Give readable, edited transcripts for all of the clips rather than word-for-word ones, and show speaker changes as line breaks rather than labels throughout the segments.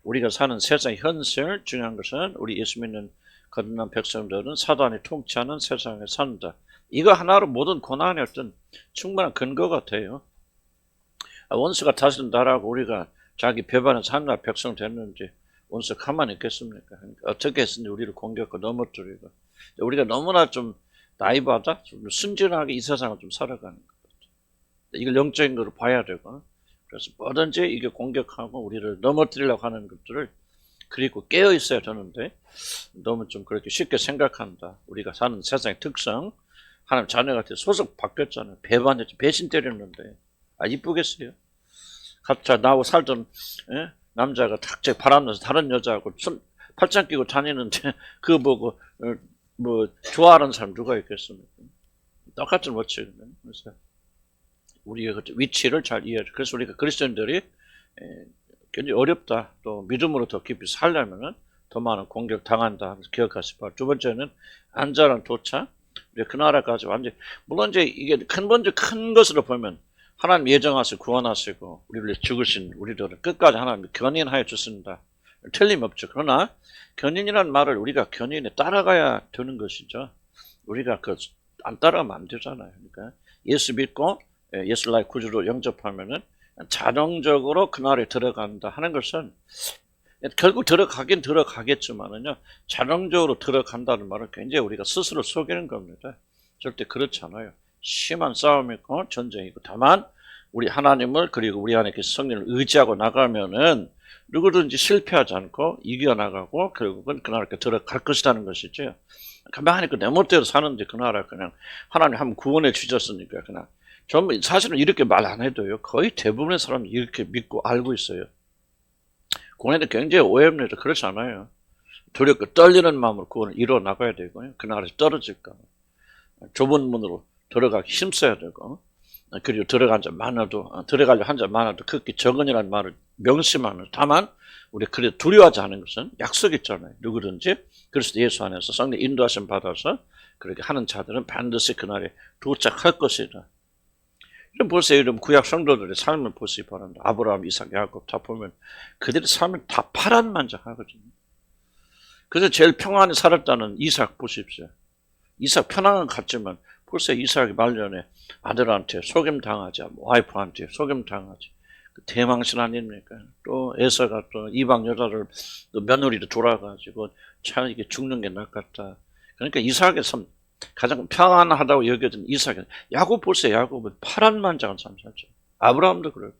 우리가 사는 세상 현실, 중요한 것은 우리 예수 믿는 거듭난 백성들은 사단이 통치하는 세상에 산다. 이거 하나로 모든 고난의 어떤 충분한 근거가 돼요. 원수가 다스린다라고 우리가 자기 배반해서 하나의 백성 됐는지 원수 가만히 있겠습니까? 어떻게 했는지 우리를 공격하고 넘어뜨리고, 우리가 너무나 좀 나이바다, 좀 순진하게 이 세상을 좀 살아가는 것 같아요. 이걸 영적인 거로 봐야 되고, 그래서 뭐든지 이게 공격하고 우리를 넘어뜨리려고 하는 것들을 그리고 깨어 있어야 되는데 너무 좀 그렇게 쉽게 생각한다. 우리가 사는 세상의 특성, 하나님 자녀가 돼 소속 바뀌었잖아요. 배반했지, 배신 때렸는데 이쁘겠어요? 각자 나하고 살던 남자가 갑자기 바람나서 다른 여자하고 팔짱 끼고 다니는데 그거 보고 뭐 좋아하는 사람 누가 있겠습니까? 똑같이 못치거든요. 그래서 우리의 위치를 잘 이해해. 그래서 우리가 그리스도인들이 굉장히 어렵다. 또 믿음으로 더 깊이 살려면은 더 많은 공격 당한다. 기억하시기 바랍니다. 두 번째는 안전한 도착. 그 나라까지 완전 물론 이제 이게 큰 것으로 보면 하나님 예정하시고 구원하시고 우리를 죽으신 우리들은 끝까지 하나님 견인하여 주신다. 틀림없죠. 그러나 견인이라는 말을 우리가 견인에 따라가야 되는 것이죠. 우리가 안 따라가면 안 되잖아요. 그러니까 예수 믿고 예수 나의 구주로 영접하면은 자동적으로 그날에 들어간다 하는 것은 결국 들어가긴 들어가겠지만은요, 자동적으로 들어간다는 말은 굉장히 우리가 스스로 속이는 겁니다. 절대 그렇지 않아요. 심한 싸움이고 전쟁이고, 다만 우리 하나님을 그리고 우리 안에 성령을 의지하고 나가면은 누구든지 실패하지 않고 이겨나가고 결국은 그 나라에 들어갈 것이라는 것이죠. 가만히 내 멋대로 사는데 그 나라 그냥 하나님 한번 구원해 주셨으니까 그냥 전부 사실은 이렇게 말 안 해도요, 거의 대부분의 사람이 이렇게 믿고 알고 있어요. 구원에는 굉장히 오해입니다. 그렇지 않아요. 두렵고 떨리는 마음으로 구원을 이루어 나가야 되고요. 그 나라에서 떨어질까. 좁은 문으로 들어가기 힘써야 되고, 그리고 들어가려 한 자 많아도 극히 적은이라는 말을 명심하면서, 다만 우리 그래 두려워하지 않은 것은 약속 있잖아요. 누구든지 그리스도 예수 안에서 성령 인도하심 받아서 그렇게 하는 자들은 반드시 그날에 도착할 것이다. 이런 보세요. 이런 구약 성도들의 삶을 보시기 바랍니다. 아브라함, 이삭, 야곱 다 보면 그들의 삶은 다 파란만장하거든요. 그래서 제일 평안히 살았다는 이삭 보십시오. 이삭 편안한 것 같지만 벌써 이삭이 말년에 아들한테 속임당하자, 와이프한테 속임당하자. 대망신 아닙니까? 또 에서가 또 이방 여자를 또 며느리로 돌아가지고 참 이게 죽는 게 낫겠다. 그러니까 이삭의 삶, 가장 평안하다고 여겨진 이삭은, 야곱 보세요. 야곱은 파란만장한 삶 살죠. 아브라함도 그렇고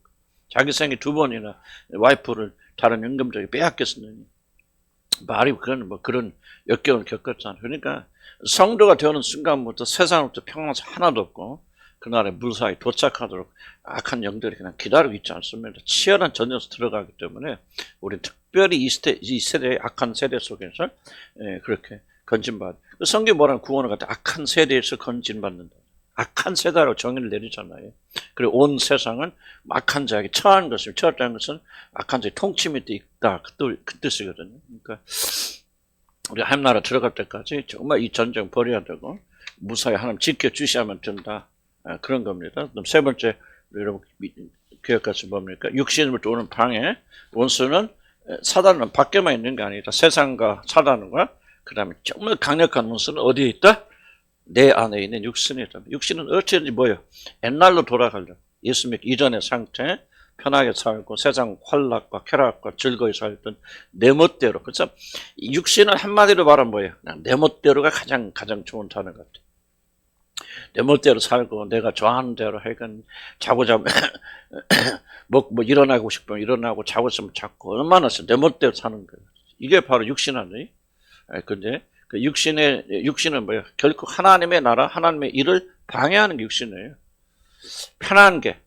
자기 생에 2번이나 와이프를 다른 임금들에게 빼앗겼으니 말이 그런 역경을 겪었잖아요. 그러니까 성도가 되는 순간부터 세상으로부터 평안이 하나도 없고 그날에 무사히 도착하도록 악한 영들이 그냥 기다리고 있지 않습니다. 치열한 전쟁에서 들어가기 때문에 우리는 특별히 이 세대의 악한 세대 속에서 그렇게 건진받. 성경이 뭐라는 구원을 갖다 악한 세대에서 건진받는다. 악한 세대라고 정의를 내리잖아요. 그리고 온 세상은 악한 자에게 처한 것을, 처했다는 것은 악한 자의 통치 밑에 있다. 그 뜻이거든요. 그러니까 우리 하나님 나라 들어갈 때까지 정말 이 전쟁 벌여야 되고 무사히 하나님 지켜주셔야만 된다. 그런 겁니다. 그럼 세 번째, 여러분 기억하시 뭡니까? 육신으로부터 오는 방해. 원수는 사단은 밖에만 있는 게 아니라 세상과 사단과 그 다음에 정말 강력한 원수는 어디에 있다? 내 안에 있는 육신에 있다. 육신은 어찌든지 뭐예요? 옛날로 돌아가려. 예수 믿기 이전의 상태, 편하게 살고 세상 환락과 쾌락과 즐거이 살던 내 멋대로. 그래서 육신은 한마디로 말하면 뭐예요? 그냥 내 멋대로가 가장 좋은 단어 같아요. 내 멋대로 살고 내가 좋아하는 대로 하여간 자고 자면 뭐 일어나고 싶으면 일어나고 자고 싶으면 자고 얼마나 내 멋대로 사는 거예요. 이게 바로 육신 아니에요? 근데 그 육신은 뭐예요? 결코 하나님의 나라, 하나님의 일을 방해하는 게 육신이에요. 편한 게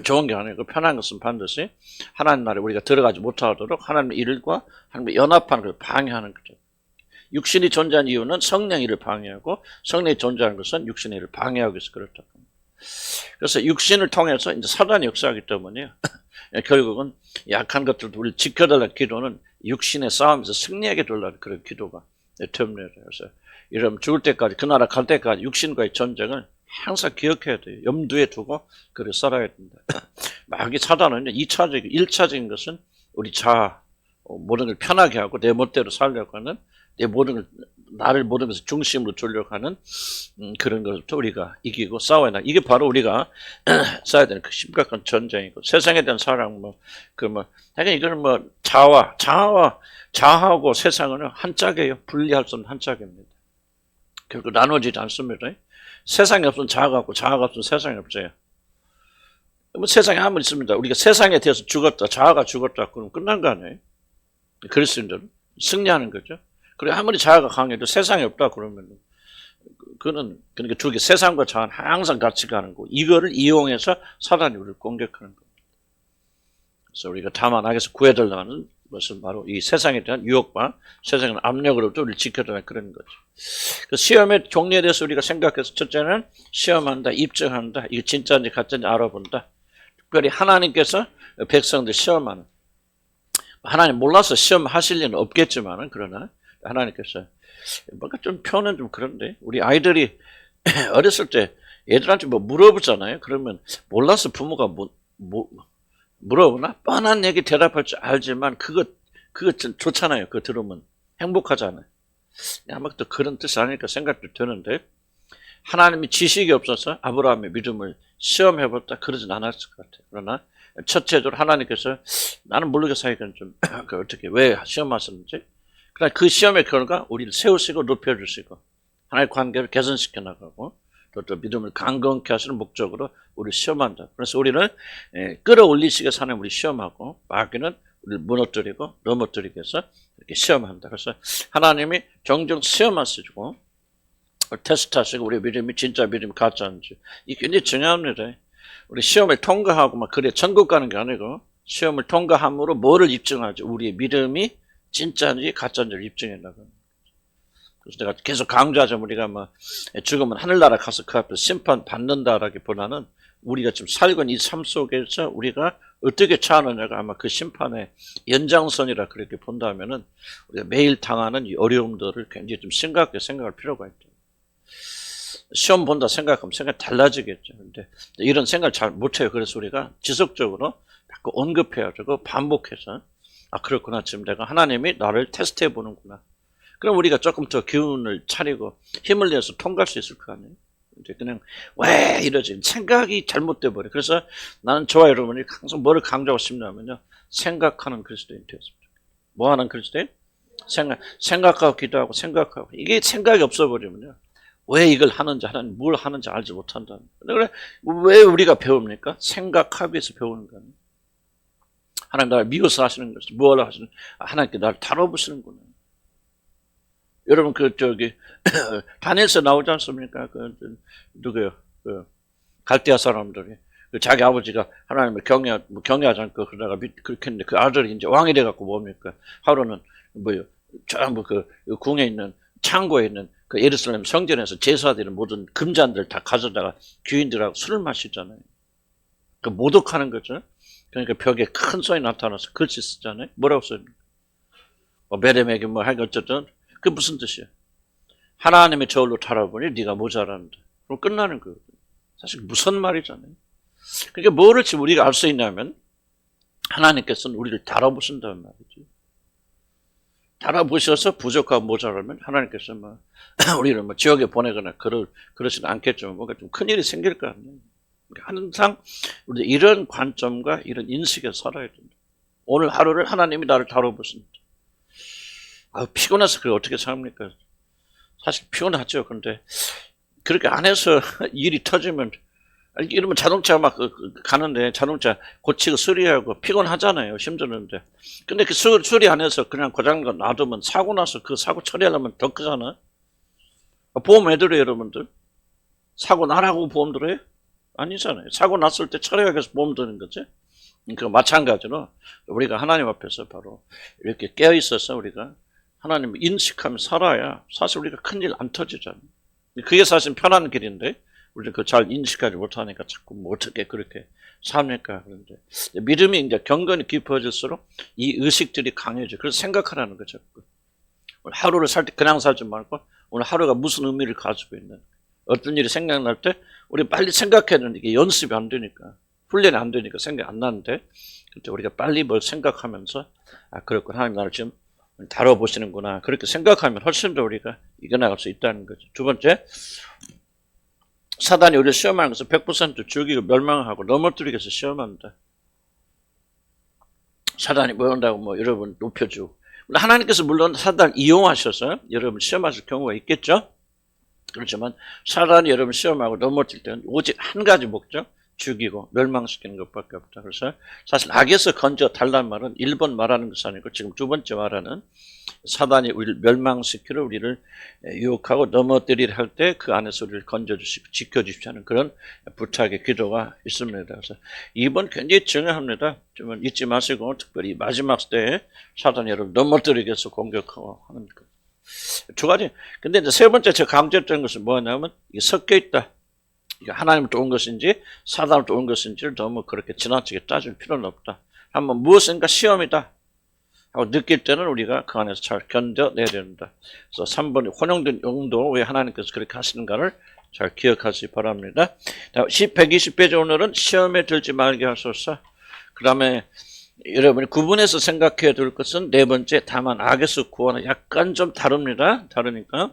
좋은 게 아니고, 편한 것은 반드시 하나님 나라에 우리가 들어가지 못하도록 하나님의 일과 하나님의 연합하는 걸 방해하는 거죠. 육신이 존재한 이유는 성령의 일을 방해하고, 성령이 존재하는 것은 육신의 일을 방해하기 위해서 그렇다고 합니다. 그래서 육신을 통해서 이제 사단이 역사하기 때문에 결국은 약한 것들도 우리를 지켜달라는 기도는 육신의 싸움에서 승리하게 되려는 그런 기도가 됩니다. 그래서 이러면 죽을 때까지, 그 나라 갈 때까지 육신과의 전쟁을 항상 기억해야 돼요. 염두에 두고 그래 살아야 된다. 마귀 사단은 2차적인, 1차적인 것은 우리 자아, 모든 걸 편하게 하고 내 멋대로 살려고 하는, 내 모든 걸 나를 모든 것을 중심으로 두려고 하는 그런 것부터 우리가 이기고 싸워야 한다. 이게 바로 우리가 싸워야 되는 그 심각한 전쟁이고, 세상에 대한 사랑 당연히 이거는 자아하고 세상은 한 짝이에요. 분리할 수 없는 한 짝입니다. 결국 나눠지지 않습니다. 세상이 없으면 자아가 없고 자아가 없으면 세상이 없어요. 세상에 아무리 있습니다. 우리가 세상에 대해서 죽었다, 자아가 죽었다, 그러면 끝난 거 아니에요? 그리스도인들은 승리하는 거죠. 그리고 아무리 자아가 강해도 세상이 없다 그러면 그거는 그러니까 두 개, 세상과 자아는 항상 같이 가는 거고, 이거를 이용해서 사단이 우리를 공격하는 겁니다. 그래서 우리가 다만 악에서 구해달라는 것은 바로 이 세상에 대한 유혹과 세상의 압력으로부터 우리를 지켜달라는 그런 거죠. 그 시험의 종류에 대해서 우리가 생각해서, 첫째는 시험한다, 입증한다, 이게 진짜인지 가짜인지 알아본다. 특별히 하나님께서 백성들 시험하는, 하나님 몰라서 시험하실 일은 없겠지만은, 그러나 하나님께서 뭔가 좀 표현은 좀 그런데, 우리 아이들이 어렸을 때 애들한테 뭐 물어보잖아요. 그러면 몰라서 부모가 물어보나 뻔한 얘기 대답할 줄 알지만 그거 좋잖아요. 그거 들으면 행복하잖아요. 아마 또 그런 뜻이 아닐까 생각도 드는데, 하나님이 지식이 없어서 아브라함의 믿음을 시험해봤다 그러진 않았을 것 같아요. 그러나 첫째적으로 하나님께서, 나는 모르겠어 이건 좀 어떻게 왜 시험하셨는지, 그러나 그 시험의 결과 우리를 세우시고 높여주시고 하나님의 관계를 개선시켜 나가고 또 믿음을 강건케 하시는 목적으로 우리를 시험한다. 그래서 우리는 끌어올리시게 사는 우리 시험하고, 마귀는 우리를 무너뜨리고 넘어뜨리기 위해서 이렇게 시험한다. 그래서 하나님이 종종 시험하시고 테스트하시고 우리 믿음이 진짜 믿음이 가짜인지, 이게 굉장히 중요합니다. 우리 시험을 통과하고 막 그래 천국 가는 게 아니고, 시험을 통과함으로 뭐를 입증하지? 우리의 믿음이 진짜인지 가짜인지를 입증해 나가는. 그래서 내가 계속 강조하자면, 우리가 죽으면 하늘나라 가서 그 앞에서 심판 받는다라기보다는 우리가 지금 살고 있는 이 삶 속에서 우리가 어떻게 처하느냐가 아마 그 심판의 연장선이라 그렇게 본다면은, 우리가 매일 당하는 이 어려움들을 굉장히 좀 심각하게 생각할 필요가 있죠. 시험 본다 생각하면 생각이 달라지겠죠. 근데 이런 생각을 잘 못해요. 그래서 우리가 지속적으로 자꾸 언급해가지고 반복해서, 그렇구나, 지금 내가 하나님이 나를 테스트해 보는구나. 그럼 우리가 조금 더 기운을 차리고 힘을 내서 통과할 수 있을 거 아니에요. 근데 그냥 왜 이러지? 생각이 잘못돼 버려. 그래서 나는 저와 여러분이 항상 뭐를 강조하고 싶냐면요, 생각하는 그리스도인 되었습니다. 뭐 하는 그리스도인? 생각하고 기도하고 생각하고. 이게 생각이 없어 버리면요, 왜 이걸 하는지, 하나님 뭘 하는지 알지 못한다. 그래, 왜 우리가 배웁니까? 생각하기 위해서 배우는 거예요. 하나님 나를 미워서 하시는 것이 뭘 하시는? 하나님께 나를 다뤄보시는구나. 여러분 다니엘서 나오지 않습니까? 누구요? 갈대아 사람들이 자기 아버지가 하나님을 경외하지 않고 그러다가 그렇게 했는데, 그 아들이 이제 왕이 돼갖고 뭡니까? 하루는 전부 그 궁에 있는, 창고에 있는 그 예루살렘 성전에서 제사드리는 모든 금잔들 다 가져다가 귀인들하고 술을 마시잖아요. 그 모독하는 거죠. 그러니까 벽에 큰 손이 나타나서 글씨 쓰잖아요. 뭐라고 씁니까? 베레맥이 하여간 어쨌든 그게 무슨 뜻이야? 하나님의 저울로 달아보니 네가 모자란다. 그럼 끝나는 거거든요. 사실 무슨 말이잖아요. 그러니까 뭐를 지금 우리가 알 수 있냐면, 하나님께서는 우리를 달아보신다는 말이죠. 달아보셔서 부족하고 모자라면 하나님께서 우리를 지옥에 보내거나 그러지는 않겠지만 뭔가 좀 큰일이 생길 거 아니에요. 항상 우리 이런 관점과 이런 인식에 살아야 된다. 오늘 하루를 하나님이 나를 다뤄보신다. 피곤해서 그걸 어떻게 삽니까? 사실 피곤하죠. 그런데 그렇게 안 해서 일이 터지면, 이러면 자동차 가는데 자동차 고치고 수리하고 피곤하잖아요. 힘드는데. 근데 그 수리 안 해서 그냥 고장난 거 놔두면 사고 나서 그 사고 처리하려면 더 크잖아. 보험 왜 들어요, 여러분들? 사고 나라고 보험 들어요? 아니잖아요. 사고 났을 때 처리하기 위해서 보험 드는 거지. 그 마찬가지로 우리가 하나님 앞에서 바로 이렇게 깨어 있어서 우리가 하나님을 인식하며 살아야 사실 우리가 큰일 안 터지잖아요. 그게 사실 편한 길인데 우리가 그 잘 인식하지 못하니까 자꾸 어떻게 그렇게 삽니까? 그런데 믿음이 이제 경건이 깊어질수록 이 의식들이 강해져. 그래서 생각하라는 거죠. 오늘 하루를 살 때 그냥 살지 말고 오늘 하루가 무슨 의미를 가지고 있는, 어떤 일이 생각날 때 우리 빨리 생각해야 되는데 이게 연습이 안 되니까, 훈련이 안 되니까 생각이 안 나는데, 그때 우리가 빨리 뭘 생각하면서 그렇군, 하나님 나를 지금 다뤄보시는구나, 그렇게 생각하면 훨씬 더 우리가 이겨나갈 수 있다는 거죠. 두 번째, 사단이 우리를 시험하는 것은 100% 죽이고 멸망하고 넘어뜨리기 위해서 시험한다. 사단이 뭐 한다고 뭐 여러분 높여주고, 하나님께서 물론 사단을 이용하셔서 여러분 시험하실 경우가 있겠죠. 그렇지만 사단이 여러분 시험하고 넘어질 때는 오직 한 가지 목적, 죽이고 멸망시키는 것밖에 없다. 그래서 사실 악에서 건져 달란 말은 1번 말하는 것이 아니고 지금 두 번째 말하는 사단이 우리를 멸망시키려 우리를 유혹하고 넘어뜨리려 할 때 그 안에서 우리를 건져주시고 지켜주십시오 하는 그런 부탁의 기도가 있습니다. 그래서 2번 굉장히 중요합니다. 좀 잊지 마시고, 특별히 마지막 때에 사단이 여러분 넘어뜨리기 위해서 공격하고 하는 것. 두 가지. 근데 이제 세 번째 제가 강조했던 것은 뭐냐면 이게 섞여 있다. 하나님으로부터 온 것인지 사단으로부터 온 것인지를 너무 그렇게 지나치게 따질 필요는 없다. 한번 무엇인가 시험이다 하고 느낄 때는 우리가 그 안에서 잘 견뎌내야 된다. 그래서 3번 혼용된 용도, 왜 하나님께서 그렇게 하시는가를 잘 기억하시기 바랍니다. 120페이지 오늘은 시험에 들지 말게 하소서. 그 다음에 여러분이 구분해서 생각해야 될 것은 네 번째, 다만 악에서 구원은 약간 좀 다릅니다. 다르니까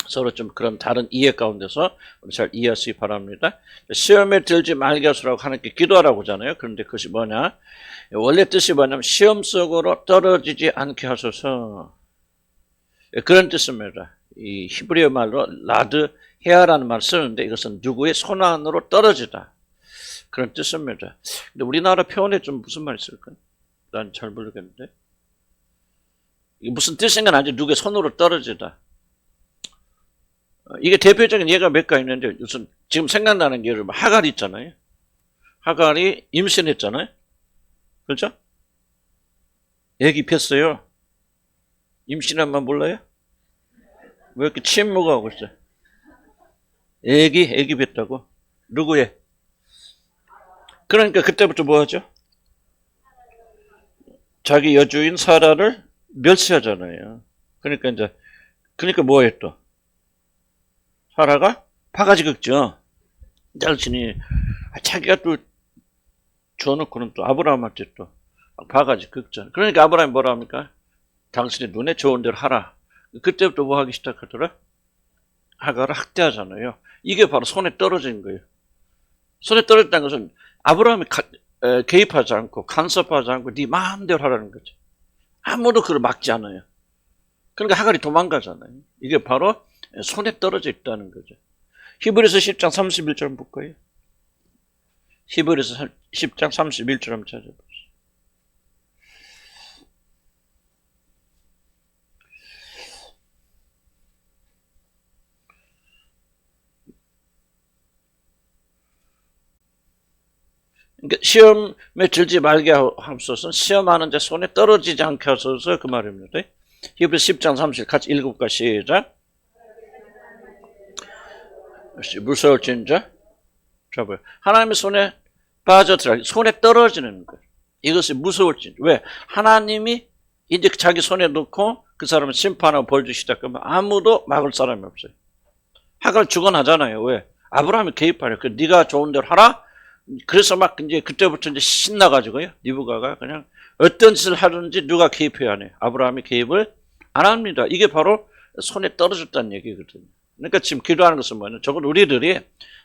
서로 좀 그런 다른 이해 가운데서 잘 이해하시기 바랍니다. 시험에 들지 말게 하소서라고 하나님께 기도하라고 하잖아요. 그런데 그것이 뭐냐? 원래 뜻이 뭐냐면 시험 속으로 떨어지지 않게 하소서, 그런 뜻입니다. 이 히브리어 말로 라드 헤아라는 말을 쓰는데 이것은 누구의 손 안으로 떨어지다, 그런 뜻입니다. 근데 우리나라 표현에 좀 무슨 말이 있을까요? 난 잘 모르겠는데. 이게 무슨 뜻인가 아닌지, 누구의 손으로 떨어지다. 이게 대표적인 예가 몇 가지 있는데, 우선 지금 생각나는 게 여러분 하갈 있잖아요. 하갈이 임신했잖아요. 그렇죠? 애기 폈어요. 임신한 만 몰라요? 왜 이렇게 침묵하고 있어요? 애기 폈다고? 누구의? 그러니까 그때부터 뭐 하죠? 자기 여주인 사라를 멸시하잖아요. 그러니까 뭐해 또? 사라가 바가지 긁죠. 자신이 자기가 또 줘놓고는 또 아브라함한테 또 바가지 긁잖아. 그러니까 아브라함이 뭐라 합니까? 당신의 눈에 좋은 대로 하라. 그때부터 뭐 하기 시작하더라? 하갈을 학대하잖아요. 이게 바로 손에 떨어진 거예요. 손에 떨어졌다는 것은 아브라함이 개입하지 않고 간섭하지 않고 네 마음대로 하라는 거죠. 아무도 그걸 막지 않아요. 그러니까 하갈이 도망가잖아요. 이게 바로 손에 떨어져 있다는 거죠. 히브리서 10장 31절 한번 볼까요? 히브리서 10장 31절 한번 찾아보세요. 그러니까 시험에 들지 말게 하소서, 시험하는 자 손에 떨어지지 않게 하소서, 그 말입니다. 히브리서 10장 30절 같이 읽어볼까? 시작. 무서울진저 잡아요. 하나님의 손에 빠져들어, 손에 떨어지는 거예요. 이것이 무서울진. 왜? 하나님이 이제 자기 손에 넣고 그 사람을 심판하고 벌 주기 시작하면 아무도 막을 사람이 없어요. 하갈 죽어나잖아요. 왜? 아브라함이 개입하려. 네가 좋은 대로 하라. 그래서 막 이제 그때부터 이제 신나가지고요. 리브가가 그냥 어떤 짓을 하든지 누가 개입해야 하네. 아브라함이 개입을 안 합니다. 이게 바로 손에 떨어졌다는 얘기거든요. 그러니까 지금 기도하는 것은 뭐냐면, 적어도 우리들이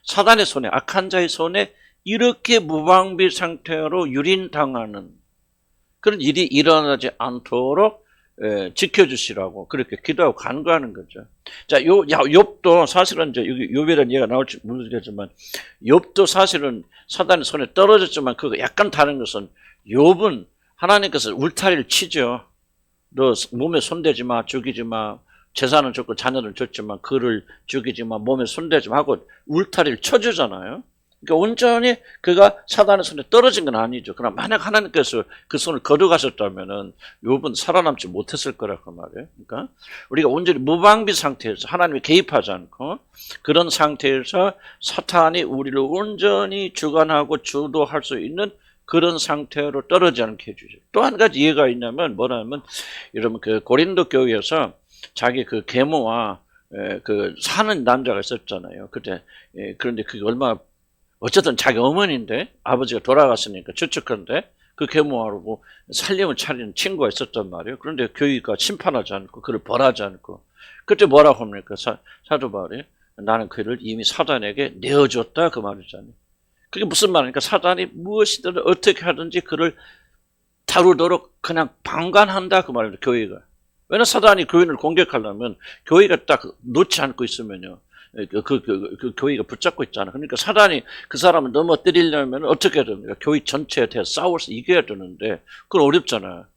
사단의 손에, 악한 자의 손에 이렇게 무방비 상태로 유린당하는 그런 일이 일어나지 않도록 지켜주시라고 그렇게 기도하고 간구하는 거죠. 자, 욥도 사실은 이제 여기 욥이라는 얘기가 나올지 모르겠지만, 욥도 사실은 사단의 손에 떨어졌지만 그거 약간 다른 것은, 욥은 하나님께서 울타리를 치죠. 너 몸에 손대지 마, 죽이지 마. 재산은 줬고 자녀를 줬지만 그를 죽이지 마, 몸에 손대지 마 하고 울타리를 쳐주잖아요. 그러니까 온전히 그가 사단의 손에 떨어진 건 아니죠. 그러나 만약 하나님께서 그 손을 거두가셨다면은 욥은 살아남지 못했을 거라고 말이에요. 그러니까 우리가 온전히 무방비 상태에서, 하나님이 개입하지 않고 그런 상태에서 사탄이 우리를 온전히 주관하고 주도할 수 있는 그런 상태로 떨어지지 않게 해주죠. 또 한 가지 이해가 있냐면 뭐냐면, 여러분 그 고린도 교회에서 자기 그 계모와 그 사는 남자가 있었잖아요. 그런데 그게 얼마나, 어쨌든 자기 어머니인데 아버지가 돌아갔으니까 추측한데 그 계모하고 살림을 차리는 친구가 있었단 말이에요. 그런데 교회가 심판하지 않고 그를 벌하지 않고 그때 뭐라고 합니까? 사도 바울이 나는 그를 이미 사단에게 내어줬다 그 말이잖아요. 그게 무슨 말입니까? 사단이 무엇이든 어떻게 하든지 그를 다루도록 그냥 방관한다 그 말입니다. 교회가. 왜냐하면 사단이 교인을 공격하려면 교회가 딱 놓지 않고 있으면요. 그 교회가 붙잡고 있잖아. 그러니까 사단이 그 사람을 넘어뜨리려면 어떻게 해야 됩니까? 교회 전체에 대해 싸워서 이겨야 되는데 그건 어렵잖아.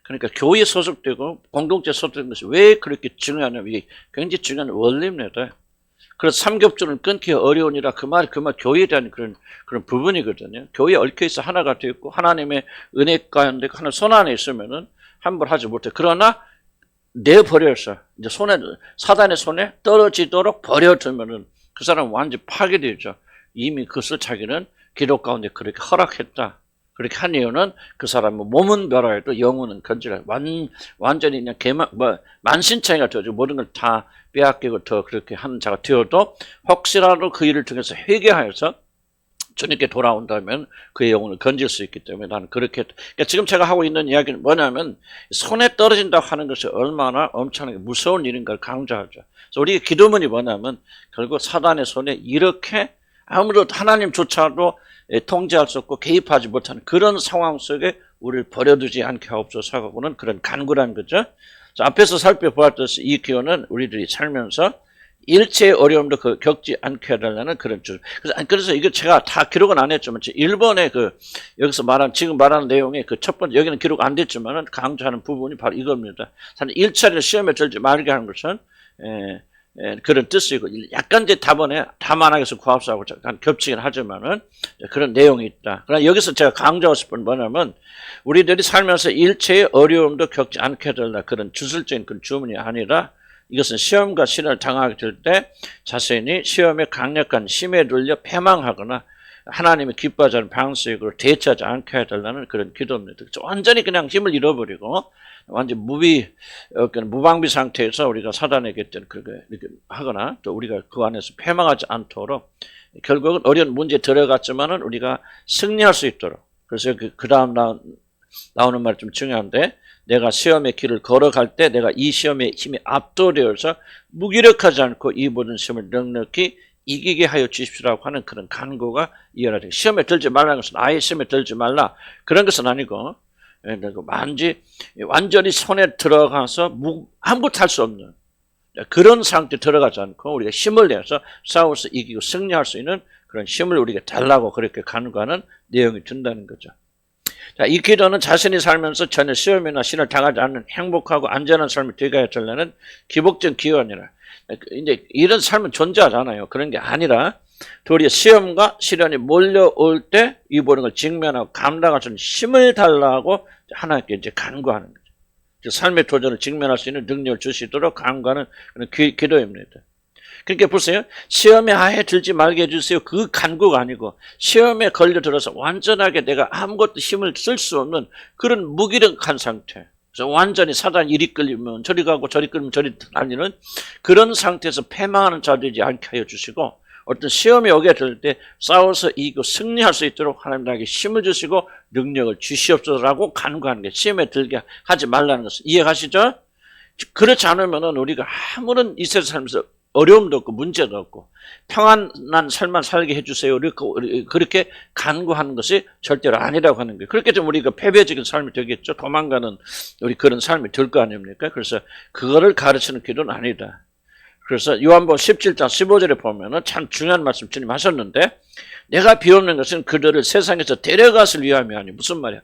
그러니까 교회에 소속되고 공동체에 소속된 것이 왜 그렇게 중요하냐면 이게 굉장히 중요한 원리입니다. 그래서 삼겹줄을 끊기 어려우니라 그 말 교회에 대한 그런 부분이거든요. 교회에 얽혀있어 하나가 되어 있고 하나님의 은혜 가운데 하나 손 안에 있으면은 함부로 하지 못해. 그러나 내버려서 이제 사단의 손에 떨어지도록 버려두면은 그 사람은 완전히 파괴되죠. 이미 그것을 자기는 기록 가운데 그렇게 허락했다. 그렇게 한 이유는 그 사람은 몸은 멸하여도 영혼은 건지라. 완전히 그냥 만신창이가 되어져. 모든 걸 다 빼앗기고 더 그렇게 하는 자가 되어도 혹시라도 그 일을 통해서 회개하여서 주님께 돌아온다면 그의 영혼을 건질 수 있기 때문에 나는 그렇게. 그러니까 지금 제가 하고 있는 이야기는 뭐냐면 손에 떨어진다고 하는 것이 얼마나 엄청나게 무서운 일인가를 강조하죠. 그래서 우리의 기도문이 뭐냐면 결국 사단의 손에 이렇게 아무도 하나님조차도 통제할 수 없고 개입하지 못하는 그런 상황 속에 우리를 버려두지 않게 하옵소서 하고는 그런 간구란 거죠. 자, 앞에서 살펴보았듯이 이 기호는 우리들이 살면서 일체의 어려움도 겪지 않게 해달라는 그런 줄. 그래서 이거 제가 다 기록은 안 했지만, 일본의 여기서 지금 말하는 내용의 그 첫 번째, 여기는 기록 안 됐지만은 강조하는 부분이 바로 이겁니다. 사실 1차례 시험에 들지 말게 하는 것은, 그런 뜻이고, 약간 이제 답안에 다만하게서 구합사하고 약간 겹치긴 하지만은 그런 내용이 있다. 그러나 여기서 제가 강조하고 싶은 뭐냐면, 우리들이 살면서 일체의 어려움도 겪지 않게 해달라. 그런 주술적인 그런 주문이 아니라, 이것은 시험과 시련을 당하게 될 때 자신이 시험의 강력한 힘에 눌려 패망하거나 하나님의 기뻐하지 않는 방식으로 대처하지 않게 해달라는 그런 기도입니다. 완전히 그냥 힘을 잃어버리고 완전 무방비 상태에서 우리가 사단에게 그렇게 하거나 또 우리가 그 안에서 패망하지 않도록 결국은 어려운 문제에 들어갔지만은 우리가 승리할 수 있도록. 그래서 그 다음 나오는 말이 좀 중요한데, 내가 시험의 길을 걸어갈 때 내가 이 시험의 힘이 압도되어서 무기력하지 않고 이 모든 시험을 넉넉히 이기게 하여 주십시오라고 하는 그런 간구가 이어나죠. 시험에 들지 말라는 것은 아예 시험에 들지 말라 그런 것은 아니고, 완전히 손에 들어가서 아무것도 할 수 없는 그런 상태에 들어가지 않고 우리가 힘을 내서 싸워서 이기고 승리할 수 있는 그런 힘을 우리가 달라고 그렇게 간구하는 내용이 든다는 거죠. 자, 이 기도는 자신이 살면서 전혀 시험이나 시련을 당하지 않는 행복하고 안전한 삶을 되게 해달라는 기복적 기원이라. 이제 이런 삶은 존재하잖아요. 그런 게 아니라 도리어 시험과 시련이 몰려올 때 이 모든 걸 직면하고 감당할 수 있는 힘을 달라고 하나님께 이제 간구하는 거죠. 삶의 도전을 직면할 수 있는 능력을 주시도록 간구하는 그런 기도입니다. 그러니까 보세요. 시험에 아예 들지 말게 해주세요. 그 간구가 아니고 시험에 걸려들어서 완전하게 내가 아무것도 힘을 쓸 수 없는 그런 무기력한 상태. 그래서 완전히 사단 이리 끌리면 저리 가고 저리 끌리면 저리 다니는 그런 상태에서 패망하는 자 되지 않게 하여 주시고, 어떤 시험이 오게 될 때 싸워서 이기고 승리할 수 있도록 하나님 나에게 힘을 주시고 능력을 주시옵소서라고 간구하는 게, 시험에 들게 하지 말라는 것을 이해하시죠? 그렇지 않으면은 우리가 아무런 이 세상 살면서 어려움도 없고 문제도 없고 평안한 삶만 살게 해주세요. 그렇게 간구하는 것이 절대로 아니라고 하는 거예요. 그렇게 되면 우리가 패배적인 삶이 되겠죠. 도망가는 우리 그런 삶이 될 거 아닙니까? 그래서 그거를 가르치는 기도는 아니다. 그래서 요한복음 17장 15절에 보면은 참 중요한 말씀 주님 하셨는데, 내가 비옵는 것은 그들을 세상에서 데려갔을 위함이 아니. 무슨 말이야?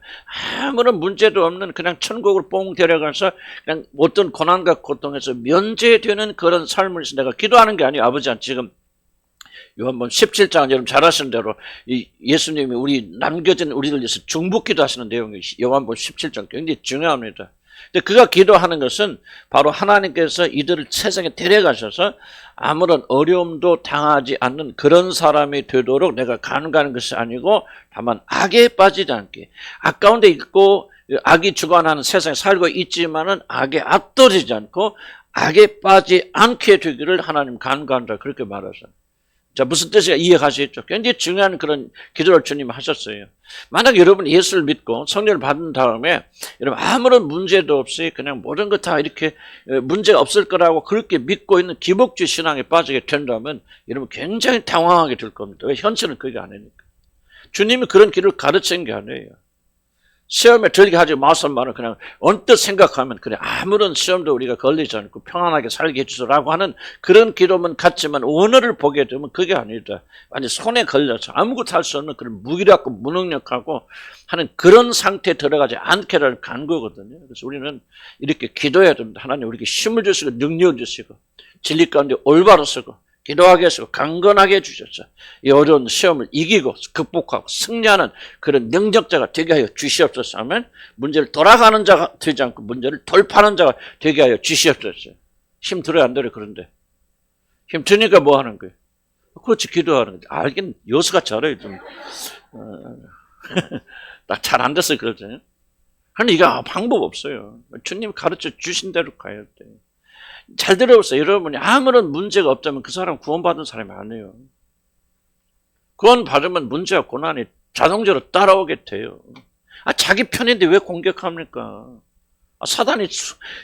아무런 문제도 없는 그냥 천국을 뽕 데려가서 그냥 어떤 고난과 고통에서 면제되는 그런 삶을 위해서 내가 기도하는 게 아니에요. 아버지, 지금 요한복음 17장 여러분 잘 아시는 대로 예수님이 우리 남겨진 우리를 위해서 중보기도 하시는 내용이 요한복음 17장 굉장히 중요합니다. 근데 그가 기도하는 것은 바로 하나님께서 이들을 세상에 데려가셔서 아무런 어려움도 당하지 않는 그런 사람이 되도록 내가 간구하는 것이 아니고, 다만 악에 빠지지 않게, 악 가운데 있고 악이 주관하는 세상에 살고 있지만은 악에 압도되지 않고 악에 빠지지 않게 되기를 하나님 간구한다, 그렇게 말하죠. 자, 무슨 뜻이야? 이해가시겠죠? 굉장히 중요한 그런 기도를 주님이 하셨어요. 만약 여러분 예수를 믿고 성령을 받은 다음에 여러분 아무런 문제도 없이 그냥 모든 것 다 이렇게 문제가 없을 거라고 그렇게 믿고 있는 기복주의 신앙에 빠지게 된다면 여러분 굉장히 당황하게 될 겁니다. 왜? 현실은 그게 아니니까. 주님이 그런 길을 가르친 게 아니에요. 시험에 들게 하지 마소는 말은 그냥 언뜻 생각하면 그래 아무런 시험도 우리가 걸리지 않고 평안하게 살게 해주소라고 하는 그런 기도만 같지만 원어를 보게 되면 그게 아니다. 완전 손에 걸려서 아무것도 할 수 없는 그런 무기력하고 무능력하고 하는 그런 상태에 들어가지 않게를 간 거거든요. 그래서 우리는 이렇게 기도해야 됩니다. 하나님 우리에게 힘을 주시고 능력을 주시고 진리 가운데 올바로 서고 기도하게 해서 강건하게 해주셨어. 이 어려운 시험을 이기고 극복하고 승리하는 그런 능력자가 되게 하여 주시옵소서. 하면 문제를 돌아가는 자가 되지 않고 문제를 돌파하는 자가 되게 하여 주시옵소서. 힘 들어야 안 들어요. 그런데 힘 드니까 뭐 하는 거예요? 그렇지, 기도하는 거죠. 알긴 여수가 잘해요. 좀 딱 잘 안 됐어요. 그러죠. 그런데 이게 방법 없어요. 주님 가르쳐 주신 대로 가야 돼요. 잘 들어보세요. 여러분이 아무런 문제가 없다면 그 사람 구원받은 사람이 아니에요. 구원받으면 문제와 고난이 자동적으로 따라오게 돼요. 자기 편인데 왜 공격합니까? 사단이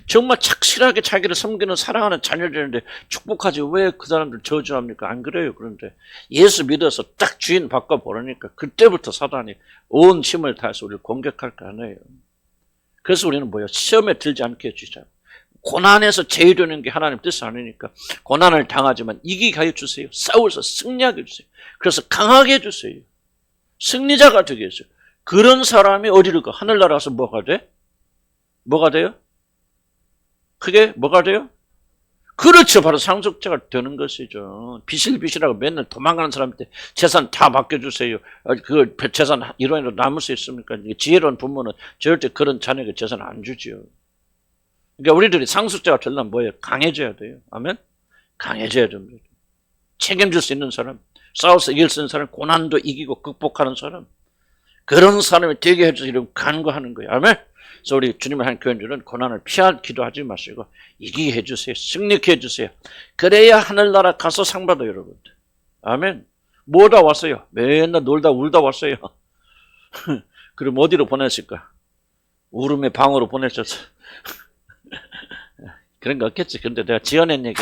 정말 착실하게 자기를 섬기는 사랑하는 자녀들인데 축복하지 왜 그 사람들 저주합니까? 안 그래요. 그런데 예수 믿어서 딱 주인 바꿔보려니까 그때부터 사단이 온 힘을 다해서 우리를 공격할 거 아니에요. 그래서 우리는 뭐예요? 시험에 들지 않게 해주자. 고난에서 제이되는 게 하나님 뜻이 아니니까 고난을 당하지만 이기게 하여 주세요. 싸워서 승리하게 해주세요. 그래서 강하게 해주세요. 승리자가 되게 해주세요. 그런 사람이 어디를 가? 하늘나라 가서 뭐가 돼? 뭐가 돼요? 그게 뭐가 돼요? 그렇죠. 바로 상속자가 되는 것이죠. 비실비실하고 맨날 도망가는 사람한테 재산 다 맡겨주세요. 그 재산 이론으로 남을 수 있습니까? 지혜로운 부모는 절대 그런 자녀에게 재산 안 주지요. 그러니까 우리들이 상속자가 되려면 뭐예요? 강해져야 돼요. 아멘? 강해져야 됩니다. 책임질 수 있는 사람, 싸워서 이길 수 있는 사람, 고난도 이기고 극복하는 사람, 그런 사람이 되게 해주시려고 간구하는 거예요. 아멘? 그래서 우리 주님을 한 교인들은 고난을 피할 기도하지 마시고 이기게 해주세요. 승리케 해주세요. 그래야 하늘나라 가서 상 받아요, 여러분들. 아멘? 뭐다 왔어요? 맨날 놀다 울다 왔어요. 그럼 어디로 보냈을까? 울음의 방으로 보내셨어. 그런 거 없겠지. 근데 내가 지어낸 얘기.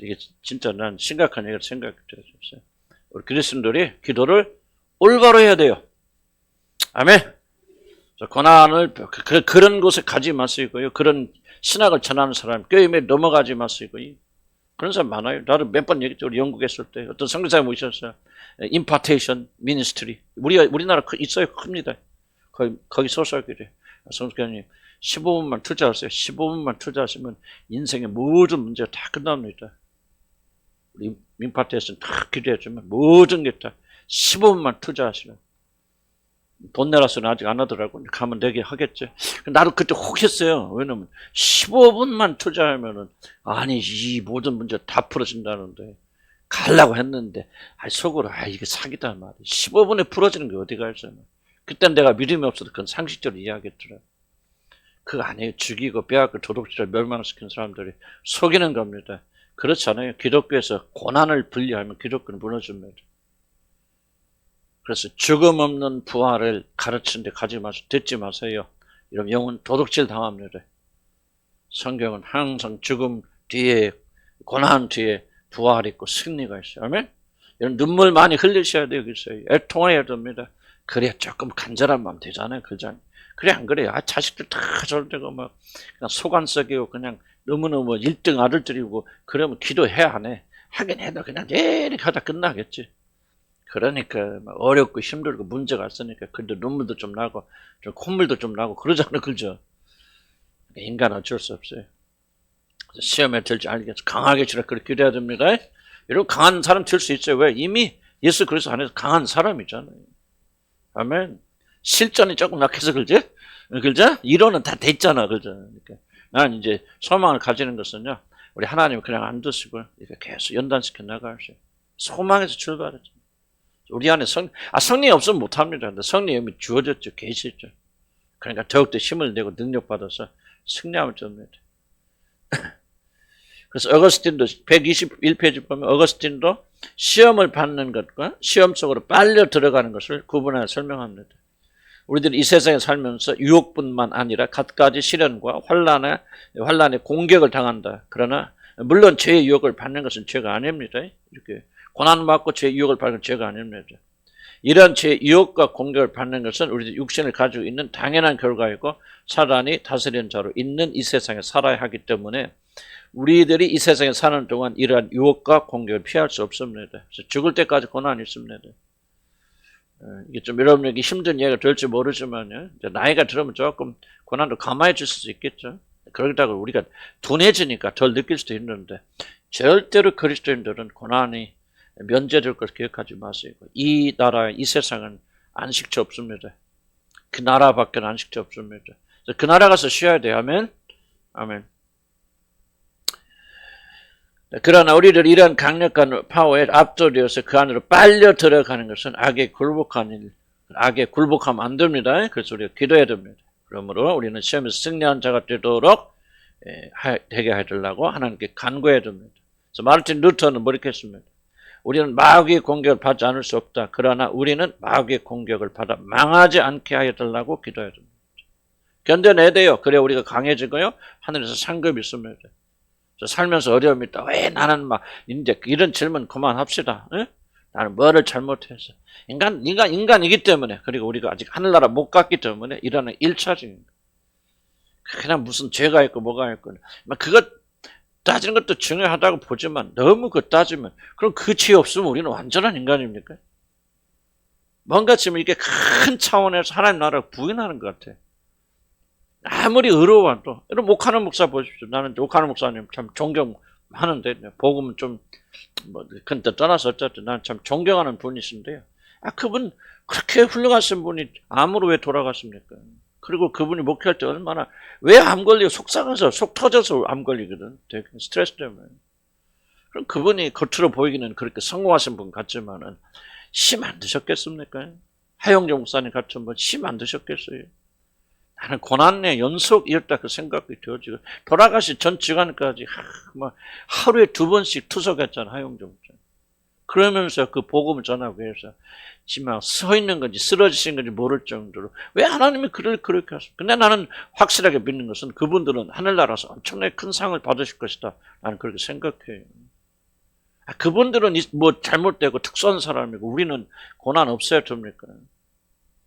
이게 진짜 난 심각한 얘기를 생각해 줬어요. 우리 그리스도인들이 기도를 올바로 해야 돼요. 아멘. 고난을 그런 곳에 가지 마시고요. 그런 신학을 전하는 사람, 교회에 넘어가지 마시고요. 그런 사람 많아요. 나도 몇 번 얘기했죠. 우리 영국에 있을 때 어떤 선교사님 오셨어요. 임파테이션 미니스트리. 우리나라 있어요. 큽니다. 거기 소설교회. 성교사님 15분만 투자하세요. 15분만 투자하시면 인생의 모든 문제가 다 끝납니다. 우리 임파테이션 다 기도해주면 모든 게 다 15분만 투자하시라. 돈 내라서는 아직 안 하더라고. 가면 되게 하겠지. 나도 그때 혹했어요. 왜냐면 15분만 투자하면은 아니 이 모든 문제 다 풀어진다는데 가려고 했는데 속으로 이게 사기다 말이야. 15분에 풀어지는 게 어디가 있잖아. 그땐 내가 믿음이 없어도 그건 상식적으로 이해하겠더라. 그거 아니에요. 죽이고 빼앗고 도둑질을 멸망시키는 사람들이 속이는 겁니다. 그렇지 않아요. 기독교에서 고난을 분리하면 기독교는 무너집니다. 그래서 죽음 없는 부활을 가르치는데 가지 마세요. 듣지 마세요. 이러면 영은 도둑질 당합니다. 성경은 항상 죽음 뒤에 고난 뒤에 부활이 있고 승리가 있어요. 아멘? 이런 눈물 많이 흘리셔야 돼요. 그래서 애통해야 됩니다. 그래야 조금 간절한 마음 되잖아요. 그죠? 그래 안 그래요? 자식들 다 저러고 막 그냥 속 안 썩이고 그냥 너무너무 1등 아들들이고 그러면 기도해야 안 해. 하긴 해도 그냥 이렇게 하다 끝나겠지. 그러니까 어렵고 힘들고 문제가 있으니까 근데 눈물도 좀 나고 좀 콧물도 좀 나고 그러잖아요. 그죠? 인간은 어쩔 수 없어요. 시험에 들지 알겠어. 강하게 치라 그렇게 기도해야 됩니다. 여러분 강한 사람 될 수 있어요. 왜? 이미 예수 그리스도 안에서 강한 사람이잖아요. 아멘. 실전이 조금 약해서 그러지? 그죠? 이론은 다 됐잖아. 그죠? 그러니까 난 이제 소망을 가지는 것은요. 우리 하나님 그냥 안 두시고 이렇게 계속 연단시켜 나가셔요. 소망에서 출발하죠. 우리 안에 성령이 없으면 못합니다. 근데 성령이 이미 주어졌죠. 계시죠. 그러니까 더욱더 힘을 내고 능력받아서 승리하면 됩니다. 그래서 어거스틴도 121페이지 보면 어거스틴도 시험을 받는 것과 시험 속으로 빨려 들어가는 것을 구분하여 설명합니다. 우리들이 이 세상에 살면서 유혹뿐만 아니라 갖가지 시련과 환란의 공격을 당한다. 그러나 물론 죄의 유혹을 받는 것은 죄가 아닙니다. 이렇게 고난받고 죄의 유혹을 받는 건 죄가 아닙니다. 이러한 죄의 유혹과 공격을 받는 것은 우리 육신을 가지고 있는 당연한 결과이고 사단이 다스리는 자로 있는 이 세상에 살아야 하기 때문에 우리들이 이 세상에 사는 동안 이러한 유혹과 공격을 피할 수 없습니다. 그래서 죽을 때까지 고난이 있습니다. 이게 좀 여러분에게 힘든 이야기가 될지 모르지만요. 나이가 들으면 조금 고난도 감화해 줄 수 있겠죠. 그러다가 우리가 둔해지니까 덜 느낄 수도 있는데 절대로 그리스도인들은 고난이 면제될 것을 기억하지 마세요. 이 나라, 이 세상은 안식처 없습니다. 그 나라밖에 안식처 없습니다. 그 나라 가서 쉬어야 돼요. 아멘? 아멘. 그러나 우리를 이런 강력한 파워에 압도되어서 그 안으로 빨려 들어가는 것은 악에 굴복하면 안 됩니다. 그래서 우리가 기도해야 됩니다. 그러므로 우리는 시험에서 승리한 자가 되도록 되게 해달라고 하나님께 간구해야 됩니다. 그래서 마르틴 루터는 뭐렇게 했습니다. 우리는 마귀의 공격을 받지 않을 수 없다. 그러나 우리는 마귀의 공격을 받아 망하지 않게 해달라고 기도해야 됩니다. 견뎌내야 돼요. 그래야 우리가 강해지고요. 하늘에서 상급이 있습니다. 살면서 어려움이 있다. 왜 나는 막 이제 이런 질문 그만합시다. 에? 나는 뭐를 잘못해서 인간이기 때문에 그리고 우리가 아직 하늘나라 못 갔기 때문에 이러는 1차적인 그냥 무슨 죄가 있고 뭐가 있고 그것 따지는 것도 중요하다고 보지만 너무 그거 따지면 그럼 그 죄 없으면 우리는 완전한 인간입니까? 뭔가 지금 이렇게 큰 차원에서 하나님 나라를 부인하는 것 같아. 아무리 의로워도 여러분 목하는 목사 보십시오. 나는 목하는 목사님 참 존경하는데 복음은 좀 근데 떠나서 어쨌든 나는 참 존경하는 분이신데요. 그분 그렇게 훌륭하신 분이 암으로 왜 돌아갔습니까? 그리고 그분이 목회할 때 얼마나 왜 암 걸리고 속상해서 속 터져서 암 걸리거든. 되게 스트레스 때문에. 그럼 그분이 겉으로 보이기는 그렇게 성공하신 분 같지만은 심 안 드셨겠습니까? 하영정 목사님 같은 분 심 안 드셨겠어요? 나는 고난의 연속이었다 그 생각이 들어지고 돌아가시 전 시간까지 하루에 2번씩 투석했잖아 하영정 목사님. 그러면서 그 복음을 전하고 해서 지금 서 있는 건지 쓰러지신 건지 모를 정도로 왜 하나님이 그렇게 하십니까? 근데 나는 확실하게 믿는 것은 그분들은 하늘나라에서 엄청나게 큰 상을 받으실 것이다. 나는 그렇게 생각해요. 그분들은 뭐 잘못되고 특수한 사람이고 우리는 고난 없어야 됩니까?